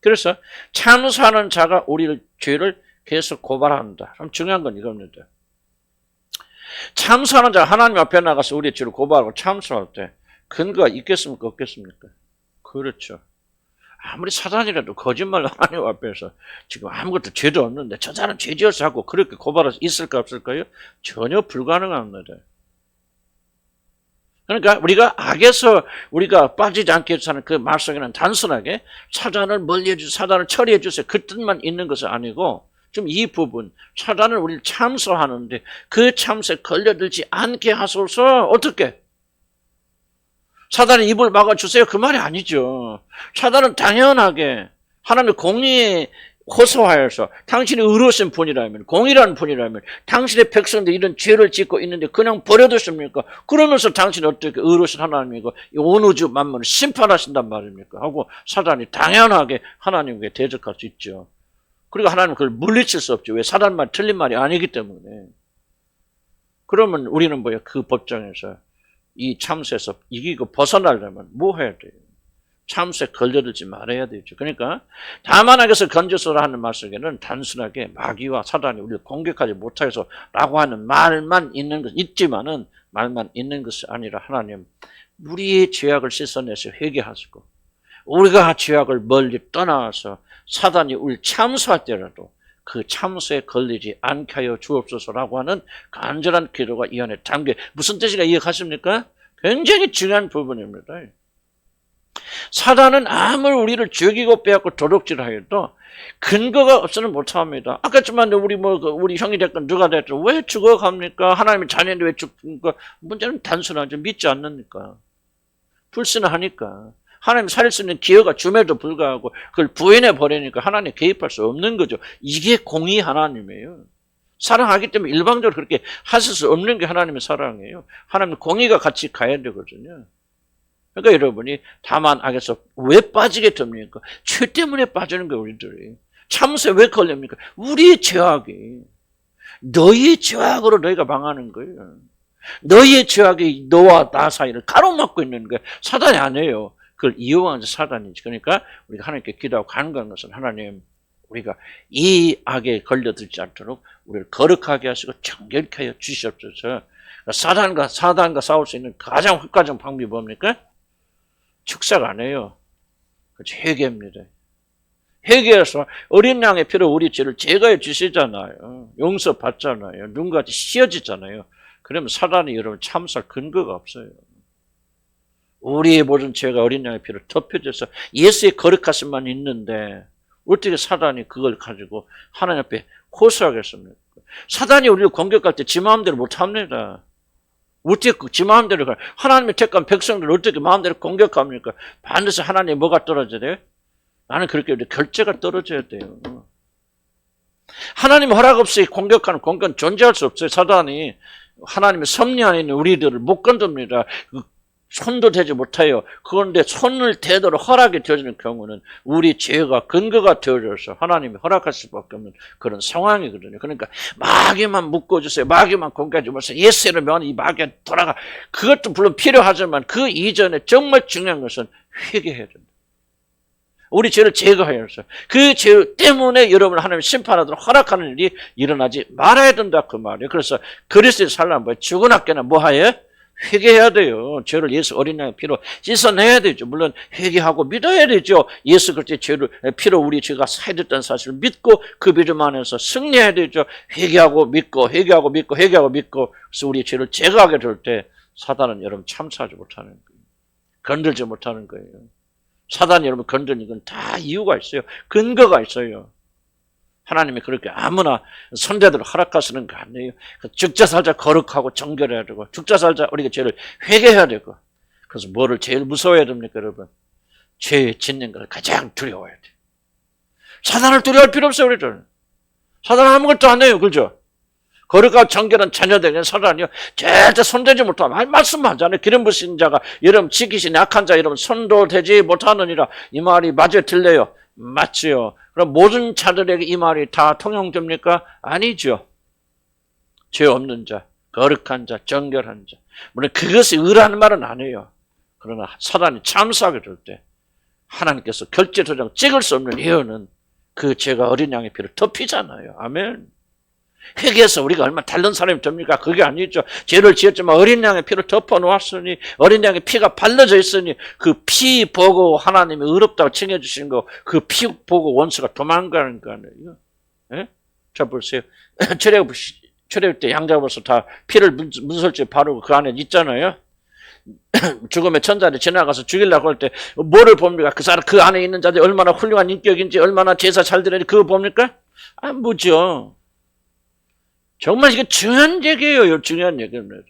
그래서 참소하는 자가 우리를 죄를 계속 고발한다. 그럼 중요한 건 이겁니다. 참소하는 자가 하나님 앞에 나가서 우리의 죄를 고발하고 참소할 때 근거가 있겠습니까? 없겠습니까? 그렇죠. 아무리 사단이라도 거짓말로 하나님 앞에서 지금 아무것도 죄도 없는데 저 사람 죄 지어서 하고 그렇게 고발할 수 있을까 없을까요? 전혀 불가능합니다. 그러니까 우리가 악에서 우리가 빠지지 않게 사는 그 말씀에는 단순하게 사단을 멀리해 주세요, 사단을 처리해 주세요 그 뜻만 있는 것은 아니고 지금 이 부분 사단을 우리를 참소하는데 그 참소에 걸려들지 않게 하소서. 어떻게? 사단의 입을 막아주세요 그 말이 아니죠. 사단은 당연하게 하나님의 공의에 호소하여서 당신이 의로우신 분이라면 공의라는 분이라면 당신의 백성들이 이런 죄를 짓고 있는데 그냥 버려두십니까? 그러면서 당신이 어떻게 의로우신 하나님이고 온 우주 만물을 심판하신단 말입니까? 하고 사단이 당연하게 하나님께 대적할 수 있죠. 그리고 하나님은 그걸 물리칠 수 없죠. 왜? 사단 말 틀린 말이 아니기 때문에. 그러면 우리는 뭐야? 그 법정에서 이 참수에서 이기고 벗어나려면 뭐 해야 돼요? 참수에 걸려들지 말아야 되죠. 그러니까 다만하게서 건져서라 하는 말씀에는 단순하게 마귀와 사단이 우리를 공격하지 못하게 해서 라고 하는 말만 있는 것 있지만은 말만 있는 것이 아니라 하나님 우리의 죄악을 씻어내서 회개하시고 우리가 죄악을 멀리 떠나서 사단이 우리를 참수할 때라도 그 참수에 걸리지 않게 하여 주옵소서라고 하는 간절한 기도가 이 안에 담겨. 무슨 뜻인가 이해하십니까? 굉장히 중요한 부분입니다. 사단은 아무리 우리를 죽이고 빼앗고 도둑질하여도 근거가 없어는 못합니다. 아까지만 우리 형이 됐건 누가 됐건 왜 죽어갑니까? 하나님의 자녀인데 왜 죽습니까? 문제는 단순하죠. 믿지 않으니까. 불신하니까. 하나님 살릴 수 있는 기회가 줌에도 불구하고 그걸 부인해 버리니까 하나님 개입할 수 없는 거죠. 이게 공의 하나님이에요. 사랑하기 때문에 일방적으로 그렇게 하실 수 없는 게 하나님의 사랑이에요. 하나님 공의가 같이 가야 되거든요. 그러니까 여러분이 다만 악에서 왜 빠지게 됩니까? 죄 때문에 빠지는 거예요, 우리들이. 참수에 왜 걸립니까? 우리의 죄악이. 너희의 죄악으로 너희가 망하는 거예요. 너희의 죄악이 너와 나 사이를 가로막고 있는 거예요. 사단이 아니에요. 그걸 이용하는 사단이지. 그러니까 우리가 하나님께 기도하고 간구하는 것은 하나님, 우리가 이 악에 걸려들지 않도록 우리를 거룩하게 하시고 정결케 하여 주시옵소서. 사단과 싸울 수 있는 가장 효과적인 방법이 뭡니까? 축사가 아니에요. 회개입니다. 회개해서 어린 양의 피로 우리 죄를 제거해 주시잖아요. 용서받잖아요. 눈같이 씌어지잖아요. 그러면 사단이 여러분 참수할 근거가 없어요. 우리의 모든 죄가 어린 양의 피로 덮여져서 예수의 거룩하심만 있는데 어떻게 사단이 그걸 가지고 하나님 앞에 호소하겠습니까? 사단이 우리를 공격할 때 지 마음대로 못합니다. 어떻게 지 마음대로 가? 하나님의 택한 백성들을 어떻게 마음대로 공격합니까? 반드시 하나님이 뭐가 떨어져야 돼요? 나는 그렇게 결제가 떨어져야 돼요. 하나님 허락 없이 공격하는 공격은 존재할 수 없어요. 사단이 하나님의 섭리 안에 있는 우리들을 못 건듭니다. 손도 대지 못해요. 그런데 손을 대도록 허락이 되어지는 경우는 우리 죄가 근거가 되어져서 하나님이 허락할 수밖에 없는 그런 상황이거든요. 그러니까 마귀만 묶어주세요. 마귀만 공격해주면서 예수를 면 이 마귀가 돌아가. 그것도 물론 필요하지만 그 이전에 정말 중요한 것은 회개해야 된다. 우리 죄를 제거하여서 그 죄 때문에 여러분 하나님 심판하도록 허락하는 일이 일어나지 말아야 된다 그 말이에요. 그래서 그리스도의 살람 뭐예요? 죽은 뭐 하여? 회개해야 돼요. 죄를 예수 어린 양의 피로 씻어내야 되죠. 물론 회개하고 믿어야 되죠. 예수 그리스도의 죄를 피로 우리 죄가 사해졌다는 사실을 믿고 그 믿음 안에서 승리해야 되죠. 회개하고 믿고 회개하고 믿고 회개하고 믿고 그래서 우리 죄를 제거하게 될 때 사단은 여러분 참사하지 못하는 거예요. 건들지 못하는 거예요. 사단이 여러분 건드는 건 다 이유가 있어요. 근거가 있어요. 하나님이 그렇게 아무나 선대대로 허락하시는 거 아니에요. 죽자 살자 거룩하고 정결해야 되고 죽자 살자 우리가 죄를 회개해야 되고 그래서 뭐를 제일 무서워해야 됩니까 여러분? 죄 짓는 걸 가장 두려워해야 돼요. 사단을 두려워할 필요 없어요 우리들. 사단은 아무것도 안 해요. 그죠? 거룩하고 정결한 자녀들에게는 사단이요 절대 손대지 못하면 말씀하잖아요. 기름 부신 자가 여러분 지키신 약한 자 여러분 손도 대지 못하느니라. 이 말이 맞아요 틀려요? 맞지요. 그럼 모든 자들에게 이 말이 다 통용됩니까? 아니죠. 죄 없는 자, 거룩한 자, 정결한 자. 물론 그것이 의라는 말은 아니에요. 그러나 사단이 참수하게 될 때 하나님께서 결제 도장 찍을 수 없는 이유는 그 죄가 어린 양의 피를 덮이잖아요. 아멘. 회개해서 우리가 얼마나 다른 사람이 됩니까? 그게 아니죠. 죄를 지었지만 어린 양의 피를 덮어놓았으니 어린 양의 피가 발라져 있으니 그 피 보고 하나님이 의롭다고 칭해 주신 거 그 피 보고 원수가 도망가는 거 아니에요. 예? 자 보세요. 출애굽 때 양자벌써 다 피를 문설주에 바르고 그 안에 있잖아요. 죽음의 천자리 지나가서 죽이려고 할 때 뭐를 봅니까? 그 사람 그 안에 있는 자들이 얼마나 훌륭한 인격인지 얼마나 제사 잘 드려야 그거 봅니까? 안 보죠. 정말 이게 중요한 얘기예요. 중요한 얘기입니다.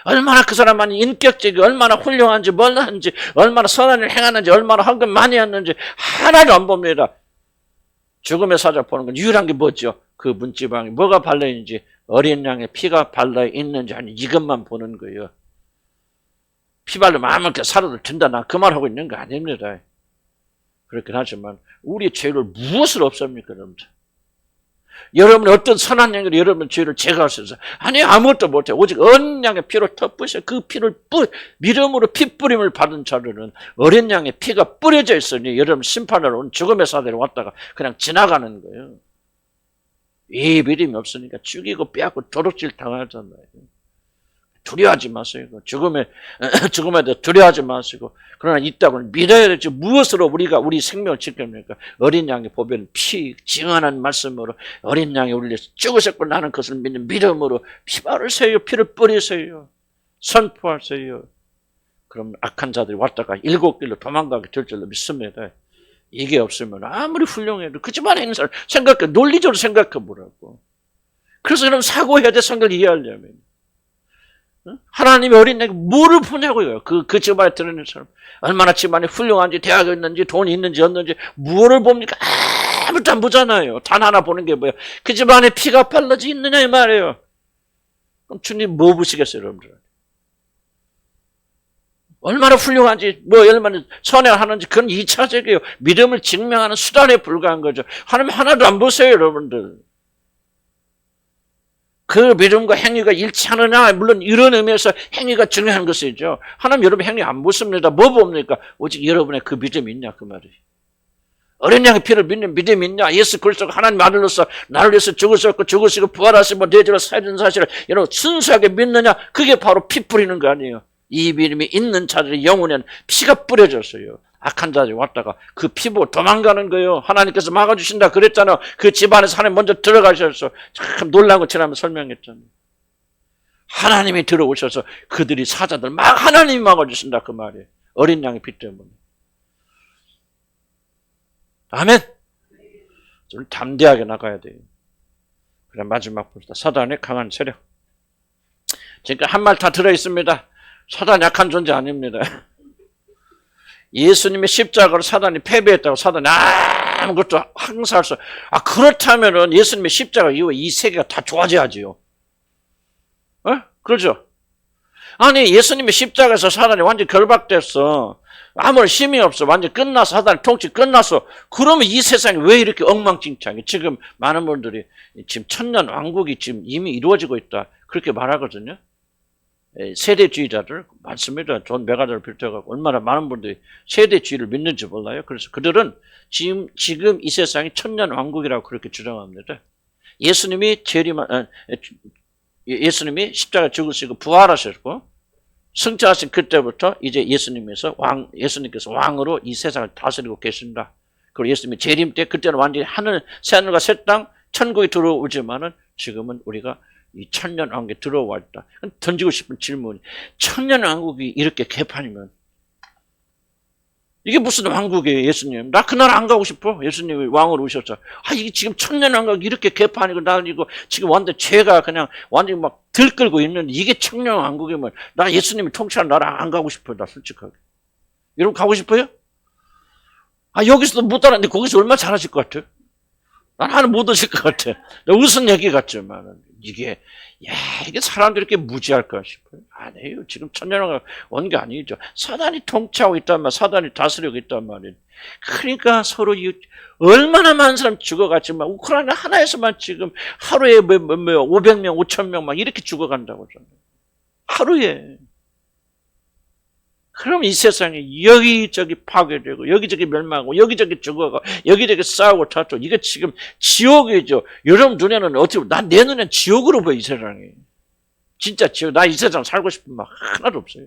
얼마나 그 사람만이 인격적이고 얼마나 훌륭한지 뭘 하는지 얼마나 선한 일을 행하는지 얼마나 헌금 많이 했는지 하나도 안 봅니다. 죽음의 사자 보는 건 유일한 게 뭐죠? 그 문지방에 뭐가 발라있는지 어린 양의 피가 발라있는지 아니 이것만 보는 거예요. 피 바르면 아무렇게 살아도 된다. 나 그 말하고 있는 거 아닙니다. 그렇긴 하지만 우리 죄를 무엇을 없습니까? 여러분들? 여러분 어떤 선한 양으로 여러분 죄를 제거할 수 있어요? 아니 아무것도 못해. 오직 어린 양의 피로 덮으셔. 그 피를 믿음으로 피 뿌림을 받은 자들은 어린 양의 피가 뿌려져 있으니 여러분 심판하러 온 죽음의 사대를 왔다가 그냥 지나가는 거예요. 이 믿음이 없으니까 죽이고 빼앗고 도둑질 당하잖아요. 두려워하지 마세요. 죽음에 대해 두려워하지 마시고, 그러나 있다고는 믿어야 되지. 무엇으로 우리가 우리 생명을 지킵니까? 어린 양의 보배는 피, 증언한 말씀으로 어린 양이 우리를 위해서 죽으셨고 나는 그것을 믿는 믿음으로 피 바르세요. 피를 뿌리세요. 선포하세요. 그럼 악한 자들이 왔다가 7길로 도망가게 될 줄로 믿습니다. 이게 없으면 아무리 훌륭해도 그 집안에 있는 사람 생각해, 논리적으로 생각해 보라고. 그래서 그럼 사고해야 돼, 성경을 이해하려면. 하나님이 어린 양에게 뭐를 보냐고요. 그 집안에 들어있는 사람. 얼마나 집안이 훌륭한지, 대학에 있는지, 돈이 있는지 없는지, 뭐를 봅니까? 아무것도 안 보잖아요. 단 하나 보는 게 뭐예요? 그 집안에 피가 발라져 있느냐 이 말이에요. 그럼 주님 뭐 보시겠어요, 여러분들? 얼마나 훌륭한지, 얼마나 선행을 하는지, 그건 2차적이에요. 믿음을 증명하는 수단에 불과한 거죠. 하나님 하나도 안 보세요, 여러분들. 그 믿음과 행위가 일치하느냐? 물론 이런 의미에서 행위가 중요한 것이죠. 하나님 여러분 행위 안 보십니다. 뭐 봅니까? 오직 여러분의 그 믿음이 있냐, 그 말이에요. 어린 양의 피를 믿는 믿음이 있냐? 예수 그리스도가 하나님 아들로서 나를 위해서 죽으셨고 죽으시고 부활하시고 내주로 살인 사실을 여러분 순수하게 믿느냐? 그게 바로 피 뿌리는 거 아니에요. 이 믿음이 있는 자들의 영혼에는 피가 뿌려졌어요. 악한 자들이 왔다가 그 피 보고 도망가는 거예요. 하나님께서 막아주신다 그랬잖아요. 그 집안에서 하나님 먼저 들어가셔서 참 놀라운 거 지난번 설명했잖아요. 하나님이 들어오셔서 그들이 사자들 막 하나님이 막아주신다 그 말이에요. 어린 양의 피 때문에. 아멘. 좀 담대하게 나가야 돼요. 그래 마지막 봅시다. 사단의 강한 세력. 지금 한 말 다 들어있습니다. 사단 약한 존재 아닙니다. 예수님의 십자가로 사단이 패배했다고 사단이 아무것도 항상 할 수. 그렇다면은 예수님의 십자가 이후에 이 세계가 다 좋아져야지요. 그렇죠? 아니 예수님의 십자가에서 사단이 완전히 결박됐어. 아무런 힘이 없어. 완전히 끝났어. 사단의 통치 끝났어. 그러면 이 세상이 왜 이렇게 엉망진창이? 지금 많은 분들이 지금 천년 왕국이 지금 이미 이루어지고 있다. 그렇게 말하거든요. 세대주의자들 많습니다. 존 메가더를 비롯해가지고 얼마나 많은 분들이 세대주의를 믿는지 몰라요. 그래서 그들은 지금 이 세상이 천년 왕국이라고 그렇게 주장합니다. 예수님이 십자가 죽으시고 부활하셨고 승천하신 그때부터 이제 예수님께서 왕으로 이 세상을 다스리고 계신다. 그리고 예수님이 재림 때 그때는 완전히 새하늘과 새 땅 천국이 들어오지만은 지금은 우리가 이 천년 왕국에 들어와 있다. 던지고 싶은 질문이 천년 왕국이 이렇게 개판이면 이게 무슨 왕국이에요, 예수님? 나 그 나라 안 가고 싶어. 예수님이 왕으로 오셨죠. 이게 지금 천년 왕국이 이렇게 개판이고 나는 이거 지금 완전 죄가 그냥 완전히 막 들끓고 있는 이게 천년 왕국이면 나 예수님이 통치하는 나라 안 가고 싶어요. 나 솔직하게. 여러분 가고 싶어요? 여기서도 못 알았는데 거기서 얼마나 잘하실 것 같아요? 난 하나 못 오실 것 같아. 무슨 얘기 같지만 이게 사람들이 이렇게 무지할까 싶어요. 아니에요. 지금 천년왕국 온 게 아니죠. 사단이 통치하고 있단 말이에요. 사단이 다스리고 있단 말이에요. 그러니까 서로 얼마나 많은 사람 죽어갔지만 우크라이나 하나에서만 지금 하루에 500명, 5,000명 막 이렇게 죽어간다고 하잖아요. 하루에. 그럼 이 세상이 여기저기 파괴되고 여기저기 멸망하고 여기저기 죽어가고 여기저기 싸우고 다투고 이게 지금 지옥이죠. 여러분 눈에는 어떻게 내 눈엔 지옥으로 보여 이 세상이. 진짜 지옥. 나 이 세상 살고 싶은 마음 하나도 없어요.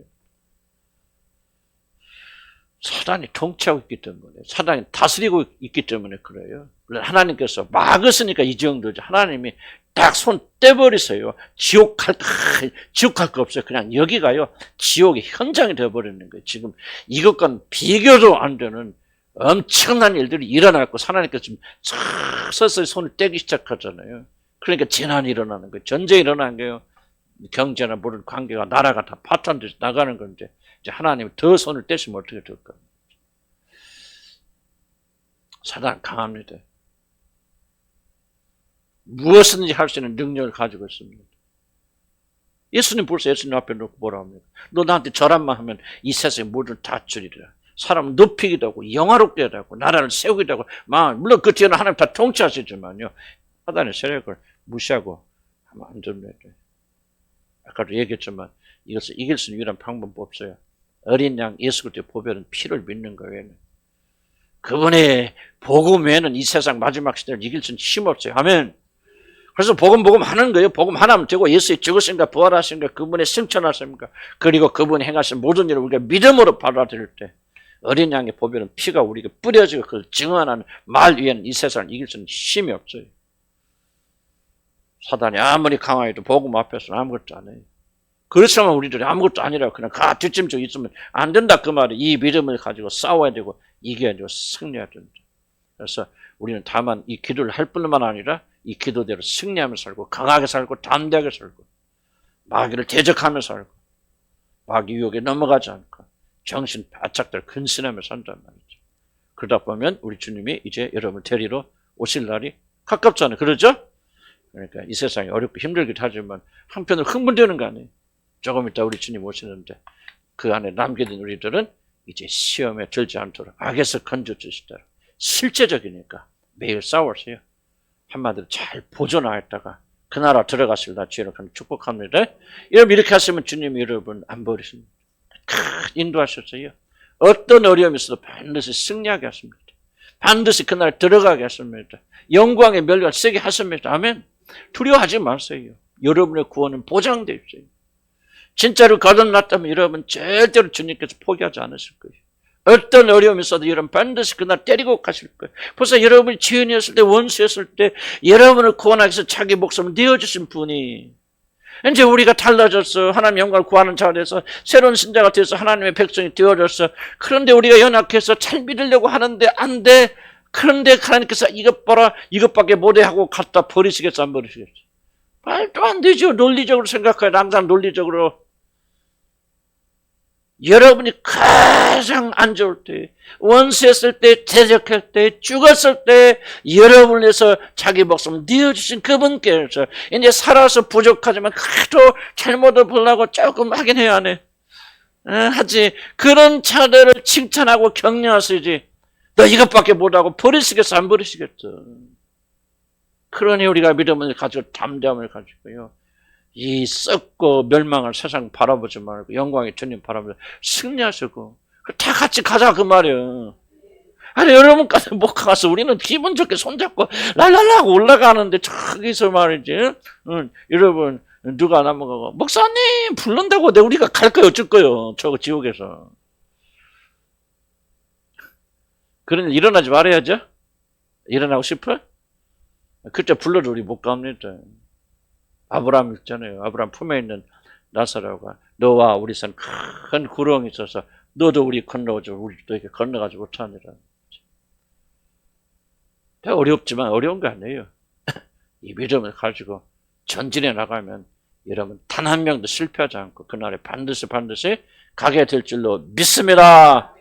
사단이 통치하고 있기 때문에 사단이 다스리고 있기 때문에 그래요. 하나님께서 막으시니까 이 정도죠. 하나님이 딱 손 떼버리세요. 지옥 갈 거 없어요. 그냥 여기가요. 지옥의 현장이 되어버리는 거예요. 지금 이것과는 비교도 안 되는 엄청난 일들이 일어났고 하나님께서 지금 서서히 손을 떼기 시작하잖아요. 그러니까 재난이 일어나는 거예요. 전쟁이 일어나는 거예요. 경제나 모든 관계가 나라가 다 파탄돼서 나가는 건데 이제 하나님이 더 손을 떼시면 어떻게 될까요? 사단 강합니다. 무엇이든지 할 수 있는 능력을 가지고 있습니다. 예수님 벌써 예수님 앞에 놓고 뭐라 합니까? 너 나한테 절한만 하면 이 세상의 모든 다 주리라. 사람을 높이기도 하고 영화롭게 하고 나라를 세우기도 하고 물론 그 뒤에는 하나님 다 통치하시지만요. 사단의 세력을 무시하고 하면 안 됩니다. 아까도 얘기했지만 이것을 이길 수 있는 유일한 방법은 없어요. 어린 양 예수 그리스도의 보배는 피를 믿는 거예요. 그분의 복음 외에는 이 세상 마지막 시대를 이길 수는 힘 없어요. 아멘. 그래서 복음 하는 거예요. 복음 하나면 되고 예수의 죽으신가 부활하신가 그분의 승천하십니까 그리고 그분이 행하신 모든 일을 우리가 믿음으로 받아들일 때 어린 양의 보배는 피가 우리가 뿌려지고 그걸 증언하는 말 위에는 이 세상을 이길 수 있는 힘이 없어요. 사단이 아무리 강화해도 복음 앞에서는 아무것도 안 해요. 그렇지만 우리들이 아무것도 아니라 그냥 뒷짐지고 있으면 안 된다 그 말이. 이 믿음을 가지고 싸워야 되고 이겨야 되고 승리해야 된다. 그래서 우리는 다만 이 기도를 할 뿐만 아니라 이 기도대로 승리하며 살고 강하게 살고 담대하게 살고 마귀를 대적하며 살고 마귀 유혹에 넘어가지 않고 정신 바짝들 근신하며 산단 말이죠. 그러다 보면 우리 주님이 이제 여러분을 데리러 오실 날이 가깝잖아요. 그러죠? 그러니까 이 세상이 어렵고 힘들기도 하지만 한편으로 흥분되는 거 아니에요. 조금 이따 우리 주님 오시는데 그 안에 남겨진 우리들은 이제 시험에 들지 않도록 악에서 건져주시도록 실제적이니까 매일 싸우세요. 한마디로 잘 보존하였다가 그 나라 들어가실 날 주의를 축복합니다. 여러분 이렇게 하시면 주님이 여러분 안 버리십니다. 인도하셨어요. 어떤 어려움이 있어도 반드시 승리하게 하십니다. 반드시 그날 들어가게 하십니다. 영광의 멸류관 쓰게 하십니다. 아멘. 두려워하지 마세요. 여러분의 구원은 보장되어 있어요. 진짜로 거듭났다면 여러분 절대로 주님께서 포기하지 않으실 거예요. 어떤 어려움이 있어도 여러분 반드시 그날 때리고 가실 거예요. 벌써 여러분이 죄인이었을 때 원수였을 때 여러분을 구원하기 위해서 자기 목숨을 내어주신 분이 이제 우리가 달라졌어. 하나님 영광을 구하는 자가 돼서 새로운 신자가 돼서 하나님의 백성이 되어졌어. 그런데 우리가 연약해서 잘 믿으려고 하는데 안 돼. 그런데 하나님께서 이것 봐라 이것밖에 못해 하고 갖다 버리시겠어 안 버리시겠어? 말도 안 되죠. 논리적으로 생각해요. 항상 논리적으로. 여러분이 가장 안 좋을 때, 원수했을 때, 대적할 때, 죽었을 때 여러분을 위해서 자기 목숨을 내어주신 그분께서 이제 살아서 부족하지만 그래도 잘못을 보려고 조금 하긴 해야 하네. 하지. 그런 자들을 칭찬하고 격려하시지. 너 이것밖에 못하고 버리시겠어 안 버리시겠어? 그러니 우리가 믿음을 가지고 담대함을 가지고요. 이 썩고 멸망할 세상 바라보지 말고 영광의 주님 바라보고 승리하시고 다 같이 가자 그 말이에요. 아니 여러분까지 못 가서 우리는 기분 좋게 손잡고 랄랄라 하고 올라가는데 저기서 말이지 여러분 누가 넘어가고 목사님 부른다고 우리가 갈 거예요 어쩔 거예요 저 지옥에서. 그러니 일어나지 말아야죠. 일어나고 싶어? 그때 불러도 우리 못 갑니다. 아브라함 있잖아요. 아브라함 품에 있는 나사로가 너와 우리 산 큰 구렁이 있어서 너도 우리 건너오죠. 우리도 이렇게 건너가지 못하니라. 어렵지만 어려운 거 아니에요. 이 믿음을 가지고 전진해 나가면 여러분 단 한 명도 실패하지 않고 그날에 반드시 가게 될 줄로 믿습니다.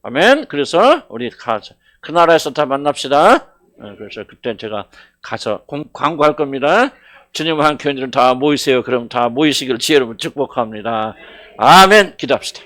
아멘. 그래서 우리 가서 그 나라에서 다 만납시다. 그래서 그때 제가 가서 광고할 겁니다. 주님 한 교인들은 다 모이세요. 그럼 다 모이시길 주의 이름으로 축복합니다. 아멘. 기도합시다.